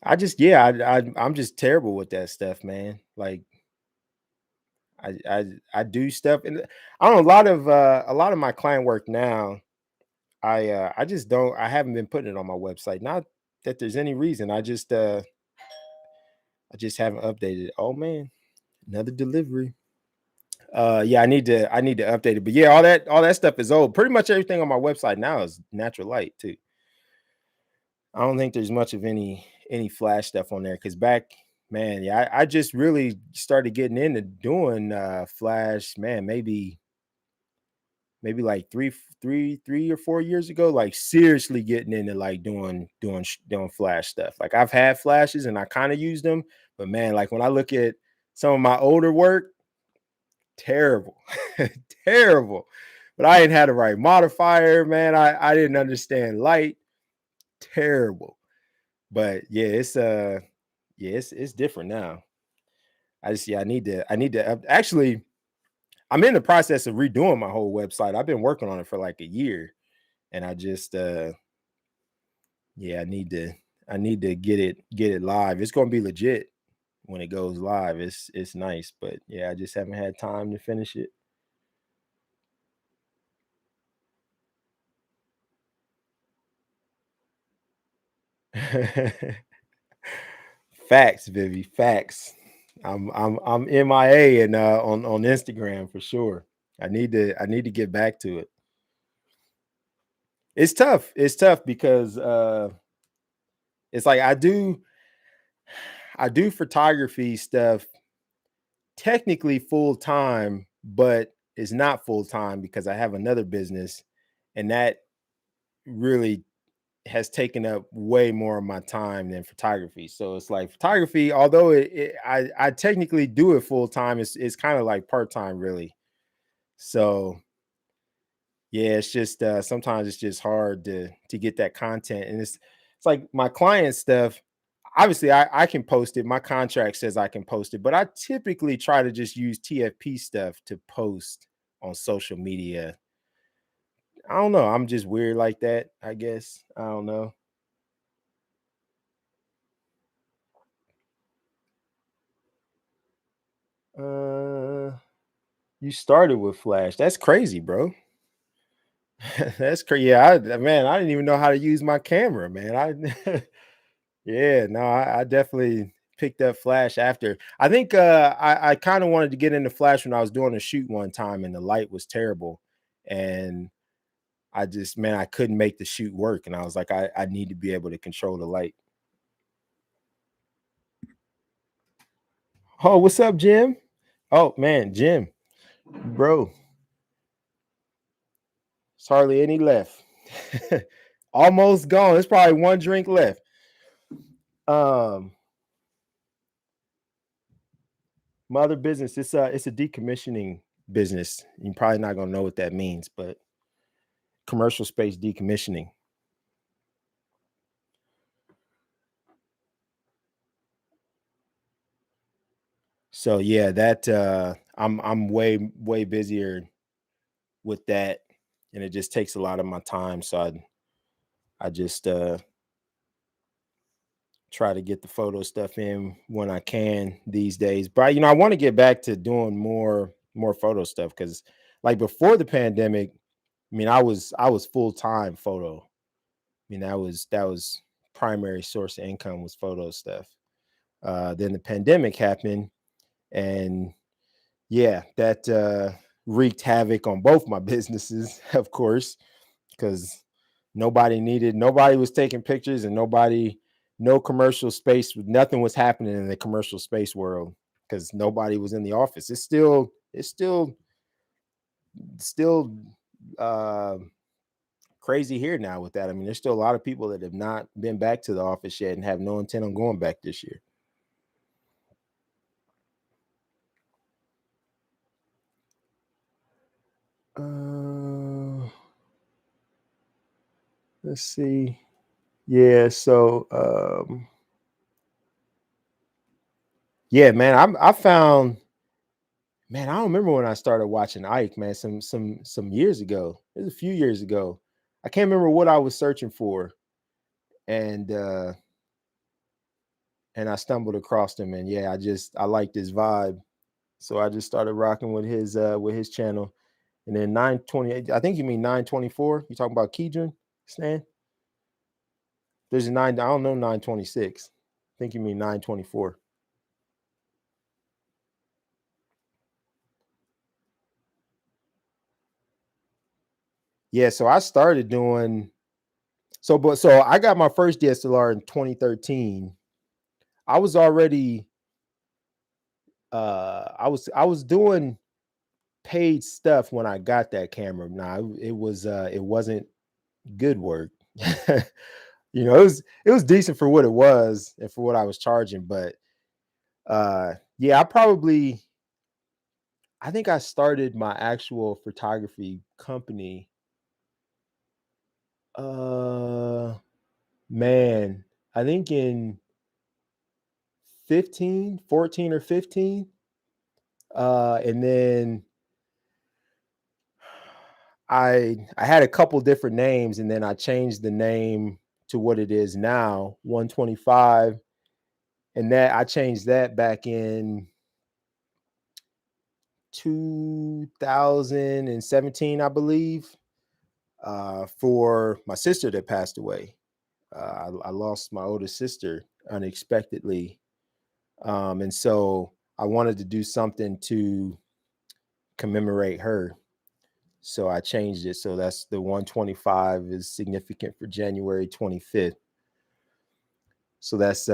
I just yeah, I'm just terrible with that stuff, man. Like I do stuff, and I don't know, a lot of my client work now. I just don't I haven't been putting it on my website. Not that there's any reason. I just haven't updated it. Oh man, another delivery. Yeah, I need to update it. But yeah, all that stuff is old. Pretty much everything on my website now is natural light too. I don't think there's much of any flash stuff on there, because back, man, yeah, I just really started getting into doing flash, man, maybe like three or 4 years ago, like seriously getting into like doing flash stuff. Like I've had flashes and I kind of used them, but man, like when I look at some of my older work, terrible, terrible. But I didn't have the right modifier, man. I didn't understand light, terrible. But yeah, it's different now. I just yeah, I need to actually I'm in the process of redoing my whole website. I've been working on it for like a year, and I just yeah, I need to get it live. It's going to be legit when it goes live. It's nice, but yeah, I just haven't had time to finish it. Facts, Vivi, facts. I'm MIA and on Instagram for sure. I need to get back to it. It's tough. It's tough because it's like I do photography stuff technically full time, but it's not full time because I have another business, and that really has taken up way more of my time than photography. So it's like photography, although I technically do it full time, it's kind of like part time, really. So yeah, it's just sometimes it's just hard to get that content, and it's like my client stuff. Obviously, I can post it. My contract says I can post it, but I typically try to just use TFP stuff to post on social media. I don't know. I'm just weird like that, I guess. I don't know. Uh, you started with Flash. That's crazy, bro. That's crazy. Yeah, man, I didn't even know how to use my camera, man. Yeah, no, I definitely picked up Flash after. I think I kind of wanted to get into Flash when I was doing a shoot one time and the light was terrible. And I just, man, I couldn't make the shoot work. And I was like, I need to be able to control the light. Oh, what's up, Jim? Oh man, Jim, bro, it's hardly any left. Almost gone. There's probably one drink left. Um, my other business, it's a decommissioning business. You're probably not gonna know what that means, but commercial space decommissioning. So yeah, that I'm way busier with that, and it just takes a lot of my time. So I just try to get the photo stuff in when I can these days. But I want to get back to doing more photo stuff, because like before the pandemic, I mean, I was full time photo. I mean, that was primary source of income was photo stuff. Then the pandemic happened, and yeah, that wreaked havoc on both my businesses, of course, because nobody was taking pictures, and no commercial space, nothing was happening in the commercial space world because nobody was in the office. Still uh, crazy here now with that. I mean, there's still a lot of people that have not been back to the office yet and have no intent on going back this year. Let's see. Yeah, so yeah, man, I found, man, I don't remember when I started watching Ike, man, some years ago. It was a few years ago. I can't remember what I was searching for, and I stumbled across him, and yeah, I liked his vibe. So I just started rocking with his channel. And then 928, I think you mean 924. You talking about Keydron, Stan? There's a nine, I don't know 926. I think you mean 924. Yeah, so I started doing so I got my first DSLR in 2013. I was already I was doing paid stuff when I got that camera. Now it wasn't good work. It was decent for what it was and for what I was charging, but yeah, I think I started my actual photography company. Uh Man, I think in 14 or 15. And then I had a couple different names, and then I changed the name to what it is now, 125. And that I changed that back in 2017, I believe, for my sister that passed away. I lost my oldest sister unexpectedly. And so I wanted to do something to commemorate her. So I changed it. So that's the 125 is significant for January 25th. So that's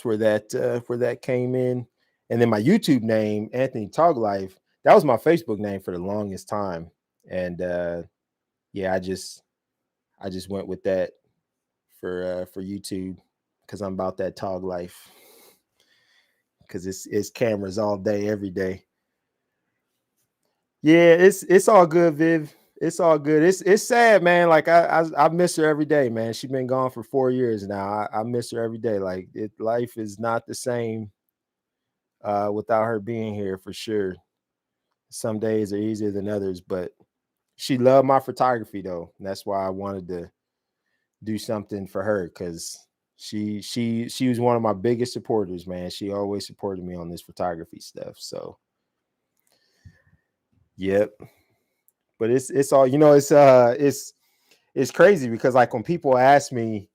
where that came in. And then my YouTube name, Anthony Tog Life, that was my Facebook name for the longest time. And yeah, I just went with that for YouTube because I'm about that Tog life. Because it's cameras all day, every day. Yeah, it's all good, Viv. It's all good. It's sad, man. Like I miss her every day, man. She's been gone for 4 years now. I miss her every day. Like life is not the same without her being here for sure. Some days are easier than others, but she loved my photography though. And that's why I wanted to do something for her because she was one of my biggest supporters, man. She always supported me on this photography stuff. So yep. But it's all it's crazy because like when people randomly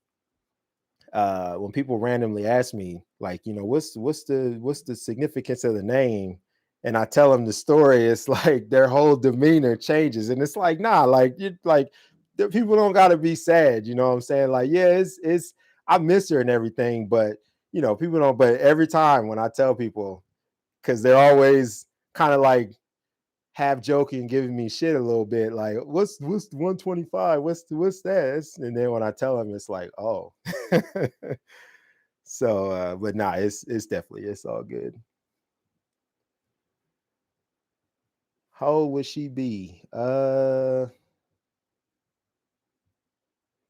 ask me like what's the significance of the name, and I tell them the story, it's like their whole demeanor changes, and it's like nah, like you like the people don't got to be sad, you know what I'm saying? Like yeah, it's I miss her and everything, but people don't. But every time when I tell people, because they're always kind of like half joking, giving me shit a little bit, like what's 125? What's that? And then when I tell them, it's like, oh. So, but nah, it's definitely it's all good. How old would she be? Man,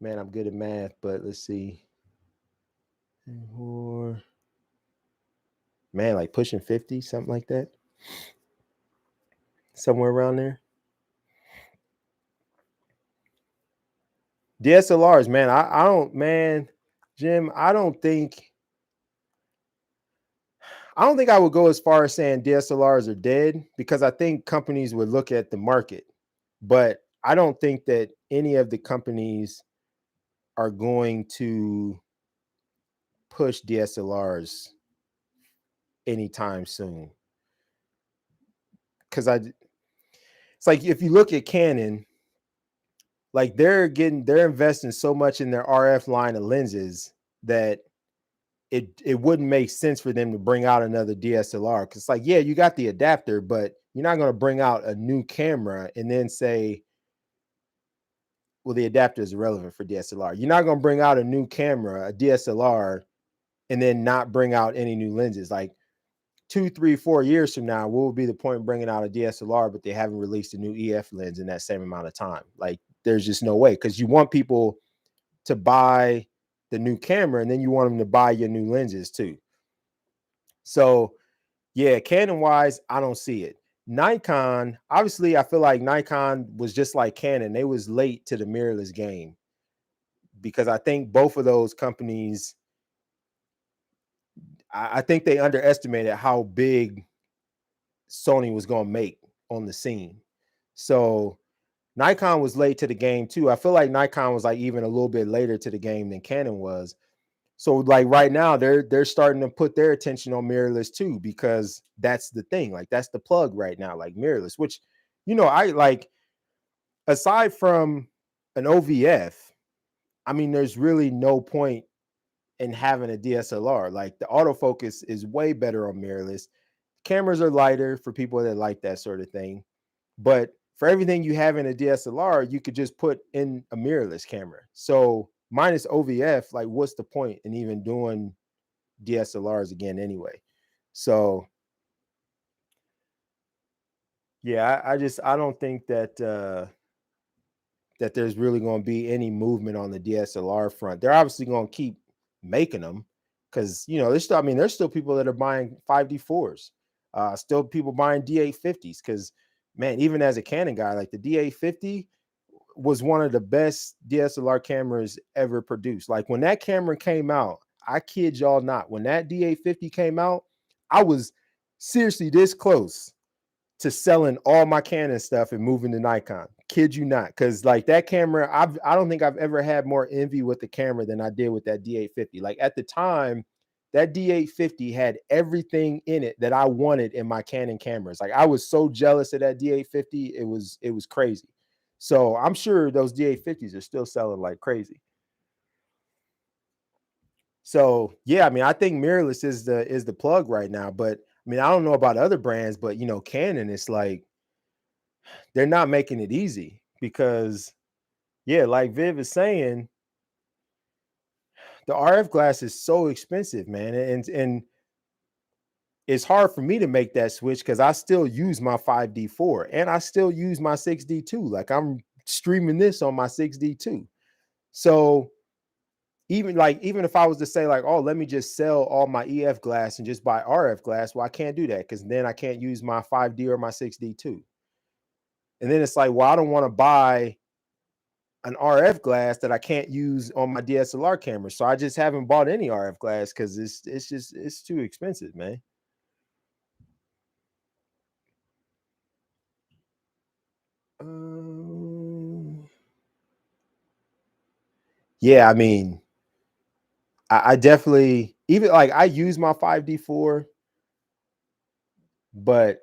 I'm good at math, but let's see. Or man, like pushing 50, something like that, somewhere around there. DSLRs, man. I don't, man, Jim. I don't think I would go as far as saying DSLRs are dead because I think companies would look at the market, but I don't think that any of the companies are going to push DSLRs anytime soon. Because it's like if you look at Canon, like they're investing so much in their RF line of lenses that it wouldn't make sense for them to bring out another DSLR. Because it's like, yeah, you got the adapter, but you're not going to bring out a new camera and then say, well, the adapter is irrelevant for DSLR. You're not going to bring out a new camera, a DSLR, and then not bring out any new lenses. Like 2, 3, 4 years from now, what would be the point in bringing out a DSLR, but they haven't released a new EF lens in that same amount of time? Like, there's just no way, because you want people to buy the new camera and then you want them to buy your new lenses too. So yeah, Canon wise, I don't see it. Nikon, obviously, I feel like Nikon was just like Canon. They was late to the mirrorless game, because I think both of those companies, I think they underestimated how big Sony was going to make on the scene. So Nikon was late to the game too. I feel like Nikon was like even a little bit later to the game than Canon was. So like right now they're starting to put their attention on mirrorless too, because that's the thing. Like that's the plug right now, like mirrorless, which, you know, I like, aside from an OVF, I mean, there's really no point in having a DSLR. Like the autofocus is way better on mirrorless. Cameras are lighter for people that like that sort of thing. But for everything you have in a DSLR, you could just put in a mirrorless camera. So minus OVF, like what's the point in even doing DSLRs again anyway? So yeah, I don't think that that there's really going to be any movement on the DSLR front. They're obviously going to keep making them, because, you know, there's still, I mean, there's still people that are buying 5D4s, still people buying D850s, because man, even as a Canon guy, like the D850 was one of the best DSLR cameras ever produced. Like when that camera came out, I kid y'all not, when that D850 came out, I was seriously this close to selling all my Canon stuff and moving to Nikon. Kid you not, because like that camera, I don't think I've ever had more envy with the camera than I did with that D850. Like at the time, that D850 had everything in it that I wanted in my Canon cameras. Like I was so jealous of that D850, it was crazy. So I'm sure those D850s are still selling like crazy. So yeah, I mean, I think mirrorless is the plug right now. But I mean, I don't know about other brands, but you know, Canon, it's like they're not making it easy, because yeah, like Viv is saying, the RF glass is so expensive, man. And it's hard for me to make that switch, because I still use my 5D4 and I still use my 6D2. Like I'm streaming this on my 6D2. So even if I was to say like, oh, let me just sell all my EF glass and just buy RF glass, well, I can't do that, because then I can't use my 5D or my 6D2. And then it's like, well, I don't want to buy an RF glass that I can't use on my DSLR camera. So I just haven't bought any RF glass, because it's too expensive, man. Um, yeah, I mean, I definitely, even like I use my 5D4, but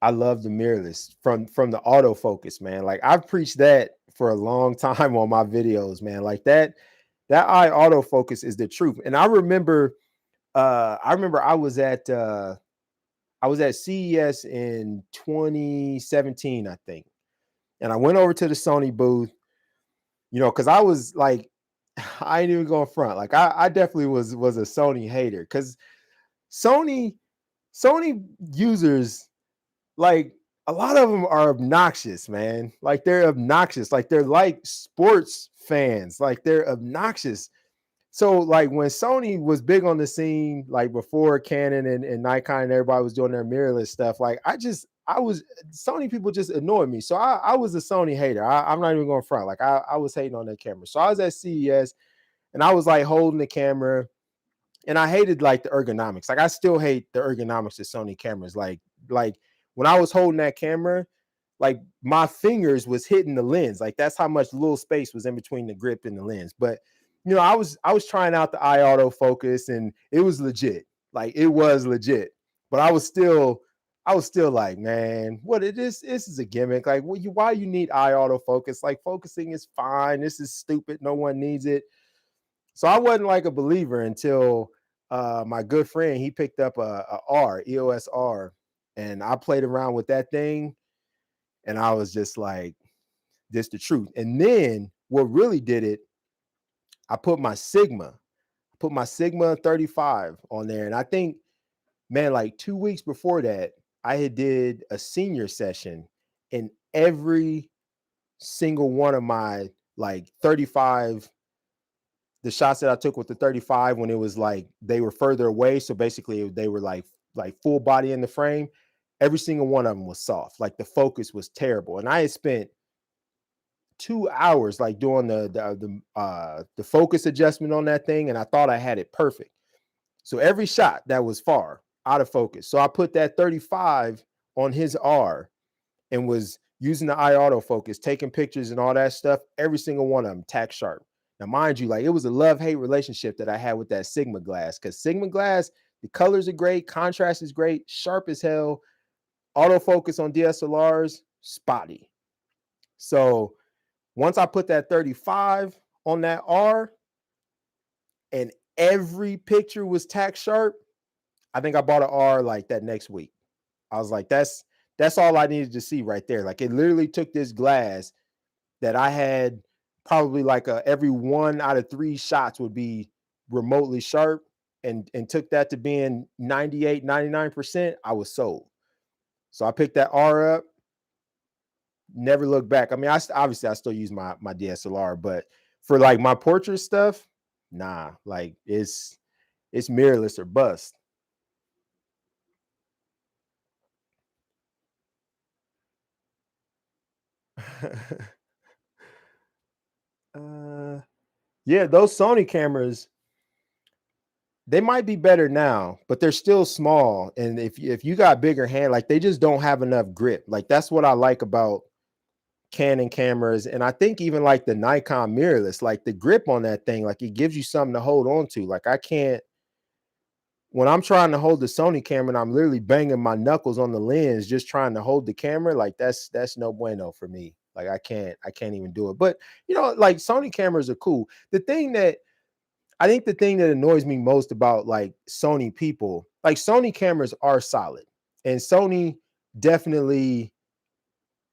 I love the mirrorless from the autofocus, man. Like I've preached that for a long time on my videos, man. Like that eye autofocus is the truth. And I remember I was at CES in 2017, I think. And I went over to the Sony booth, you know, because I was like, I ain't even going front. Like I definitely was a Sony hater, because Sony Sony users, like a lot of them are obnoxious, man. Like they're obnoxious. Like they're like sports fans. Like they're obnoxious. So like when Sony was big on the scene, like before Canon and Nikon and everybody was doing their mirrorless stuff, like I was Sony people just annoyed me. So I was a Sony hater. I'm not even going front. Like I was hating on that camera. So I was at CES and I was like holding the camera, and I hated like the ergonomics. Like I still hate the ergonomics of Sony cameras. Like when I was holding that camera, like my fingers was hitting the lens. Like that's how much little space was in between the grip and the lens. But you know, I was trying out the eye autofocus, and it was legit. Like it was legit. But I was still like, man, what it is? This is a gimmick. Like, why you need eye autofocus? Like, focusing is fine. This is stupid. No one needs it. So I wasn't like a believer until my good friend, he picked up a R, EOS R, and I played around with that thing, and I was just like, this the truth. And then what really did it, I put my Sigma 35 on there, and I think man, like 2 weeks before that, I had did a senior session, and every single one of my like 35, the shots that I took with the 35 when it was like they were further away. So basically they were like full body in the frame. Every single one of them was soft. Like the focus was terrible. And I had spent 2 hours like doing the focus adjustment on that thing, and I thought I had it perfect. So every shot that was far out of focus. So I put that 35 on his R and was using the eye autofocus, taking pictures and all that stuff. Every single one of them tack sharp. Now, mind you, like it was a love-hate relationship that I had with that Sigma glass, because Sigma glass, the colors are great, contrast is great, sharp as hell. Autofocus on DSLRs, spotty. So once I put that 35 on that R and every picture was tack sharp, I think I bought an R like that next week. I was like, that's all I needed to see right there. Like it literally took this glass that I had probably like every 1 out of 3 shots would be remotely sharp, and took that to being 98, 99%. I was sold. So I picked that R up, never looked back. I mean, obviously I still use my DSLR, but for like my portrait stuff, nah, like it's mirrorless or bust. uh yeah, those Sony cameras, they might be better now, but they're still small. And if you got bigger hand, like they just don't have enough grip. Like that's what I like about Canon cameras. And I think even like the Nikon mirrorless, like the grip on that thing, like it gives you something to hold on to. Like I can't, when I'm trying to hold the Sony camera and I'm literally banging my knuckles on the lens just trying to hold the camera, like that's no bueno for me. Like I can't even do it. But like Sony cameras are cool. The thing that annoys me most about like Sony people, like Sony cameras are solid, and Sony definitely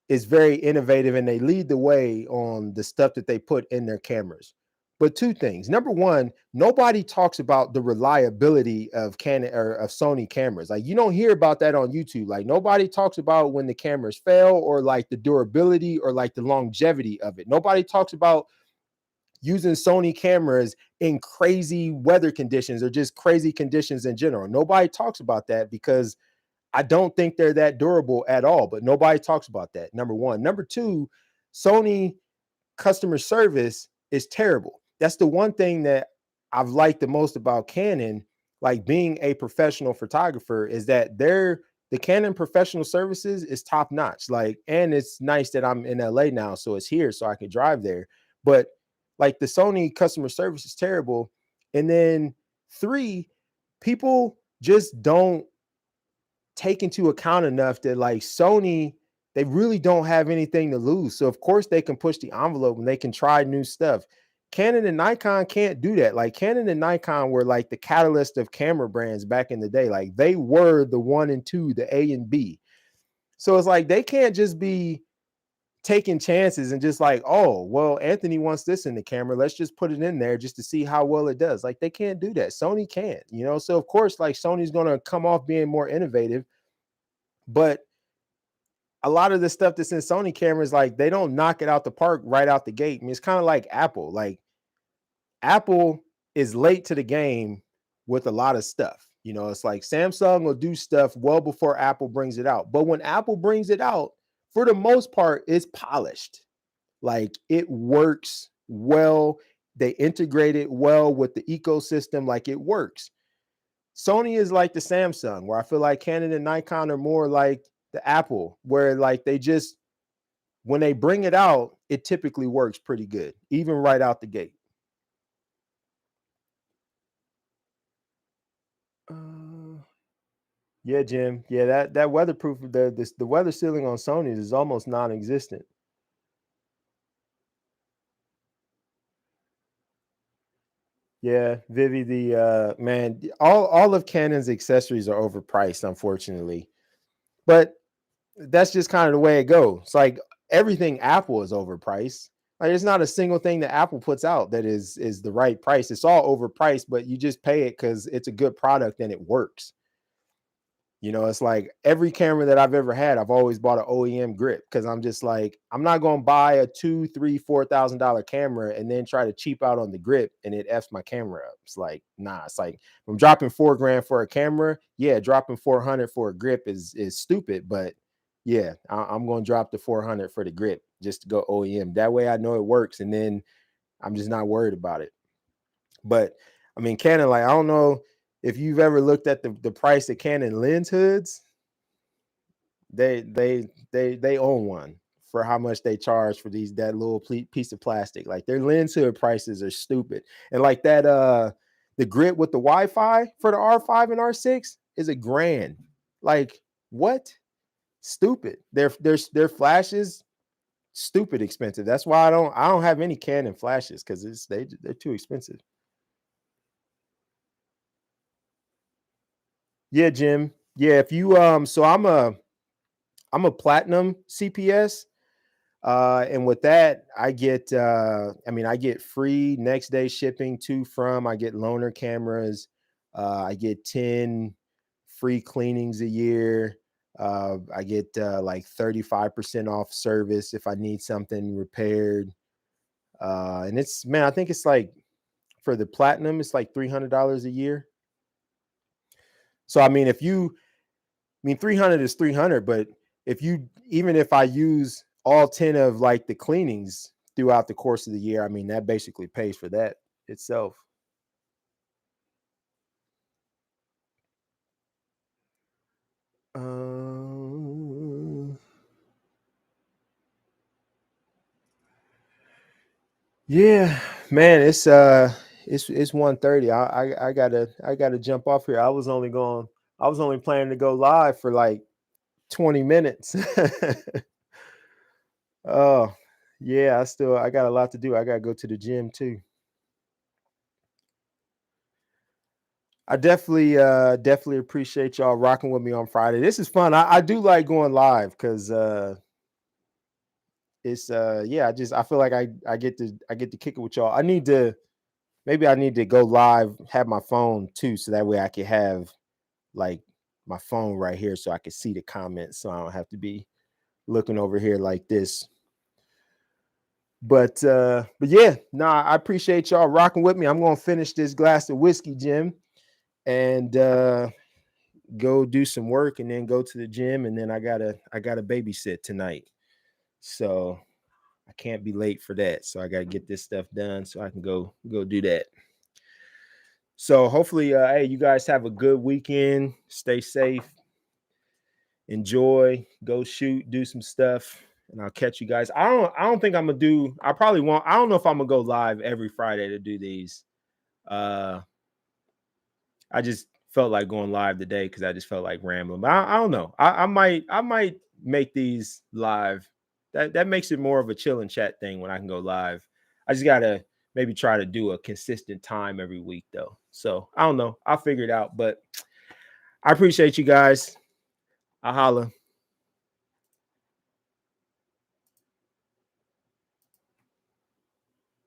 is very innovative, and they lead the way on the stuff that they put in their cameras. But two things. Number one, nobody talks about the reliability of Canon or of Sony cameras. Like you don't hear about that on YouTube. Like nobody talks about when the cameras fail, or like the durability, or like the longevity of it. Nobody talks about using Sony cameras in crazy weather conditions or just crazy conditions in general. Nobody talks about that because I don't think they're that durable at all, but nobody talks about that. Number one. Number two, Sony customer service is terrible. That's the one thing that I've liked the most about Canon, like being a professional photographer, is that the Canon professional services is top notch. Like, and it's nice that I'm in LA now, so it's here, so I can drive there. But like the Sony customer service is terrible. And then three, people just don't take into account enough that like Sony, they really don't have anything to lose. So of course they can push the envelope and they can try new stuff. Canon and Nikon can't do that. Like Canon and Nikon were like the catalyst of camera brands back in the day. Like they were the one and two, the A and B. So it's like they can't just be taking chances and just like, oh, well, Anthony wants this in the camera. Let's just put it in there just to see how well it does. Like they can't do that. Sony can't, So of course, like Sony's gonna come off being more innovative, but a lot of the stuff that's in Sony cameras, like they don't knock it out the park right out the gate. I mean, it's kind of like Apple. Like Apple is late to the game with a lot of stuff. It's like Samsung will do stuff well before Apple brings it out. But when Apple brings it out, for the most part, it's polished. Like it works well. They integrate it well with the ecosystem. Like it works. Sony is like the Samsung, where I feel like Canon and Nikon are more like the Apple, where like they just, when they bring it out, it typically works pretty good, even right out the gate. Yeah, Jim. Yeah, that weatherproof, the weather sealing on Sony's is almost non-existent. Yeah, Vivi, the man, all of Canon's accessories are overpriced, unfortunately. But that's just kind of the way it goes. It's like everything Apple is overpriced. Like there's not a single thing that Apple puts out that is the right price. It's all overpriced, but you just pay it because it's a good product and it works. You know, it's like every camera that I've ever had, I've always bought an OEM grip because I'm just like, I'm not gonna buy a $2, $3, $4,000 camera and then try to cheap out on the grip and it F's my camera up. It's like, nah, it's like I'm dropping $4,000 for a camera. Yeah, dropping 400 for a grip is stupid, but yeah, I'm gonna drop the 400 for the grip just to go OEM. That way I know it works, and then I'm just not worried about it. But I mean, Canon, like, I don't know if you've ever looked at the price of Canon lens hoods. They own one for how much they charge for that little piece of plastic. Like, their lens hood prices are stupid. And like that the grip with the Wi-Fi for the R5 and R6 is $1,000. Like, what? Stupid. Their flashes stupid expensive. That's why I don't have any Canon flashes, because they're too expensive. Yeah, Jim. Yeah, if you so I'm a platinum CPS. And with that, I get I get free next day shipping to from. I get loaner cameras. I get 10 free cleanings a year. I get like 35% off service if I need something repaired. And it's, man, I think it's like, for the platinum, it's like $300 a year. So I mean, if you, I mean, 300 is 300, but even if I use all 10 of like the cleanings throughout the course of the year, I mean, that basically pays for that itself. Yeah, man, it's 1:30. I gotta jump off here. I was only planning to go live for like 20 minutes. Oh, yeah, I got a lot to do. I gotta go to the gym too. I definitely appreciate y'all rocking with me on Friday. This is fun. I do like going live because it's yeah, I feel like I get to kick it with y'all. I need to go live, have my phone too, so that way I can have like my phone right here so I can see the comments, so I don't have to be looking over here like this. But yeah, nah, I appreciate y'all rocking with me. I'm gonna finish this glass of whiskey, Jim, and go do some work, and then go to the gym, and then I gotta babysit tonight. So I can't be late for that. So I gotta get this stuff done so I can go do that. So hopefully, hey, you guys have a good weekend. Stay safe, enjoy, go shoot, do some stuff, and I'll catch you guys. I don't think I'm gonna do. I probably won't. I don't know if I'm gonna go live every Friday to do these. Uh, I just felt like going live today because I just felt like rambling. But I don't know. I might make these live. That makes it more of a chill and chat thing when I can go live. I just gotta maybe try to do a consistent time every week though. So I don't know. I'll figure it out. But I appreciate you guys. I'll holla.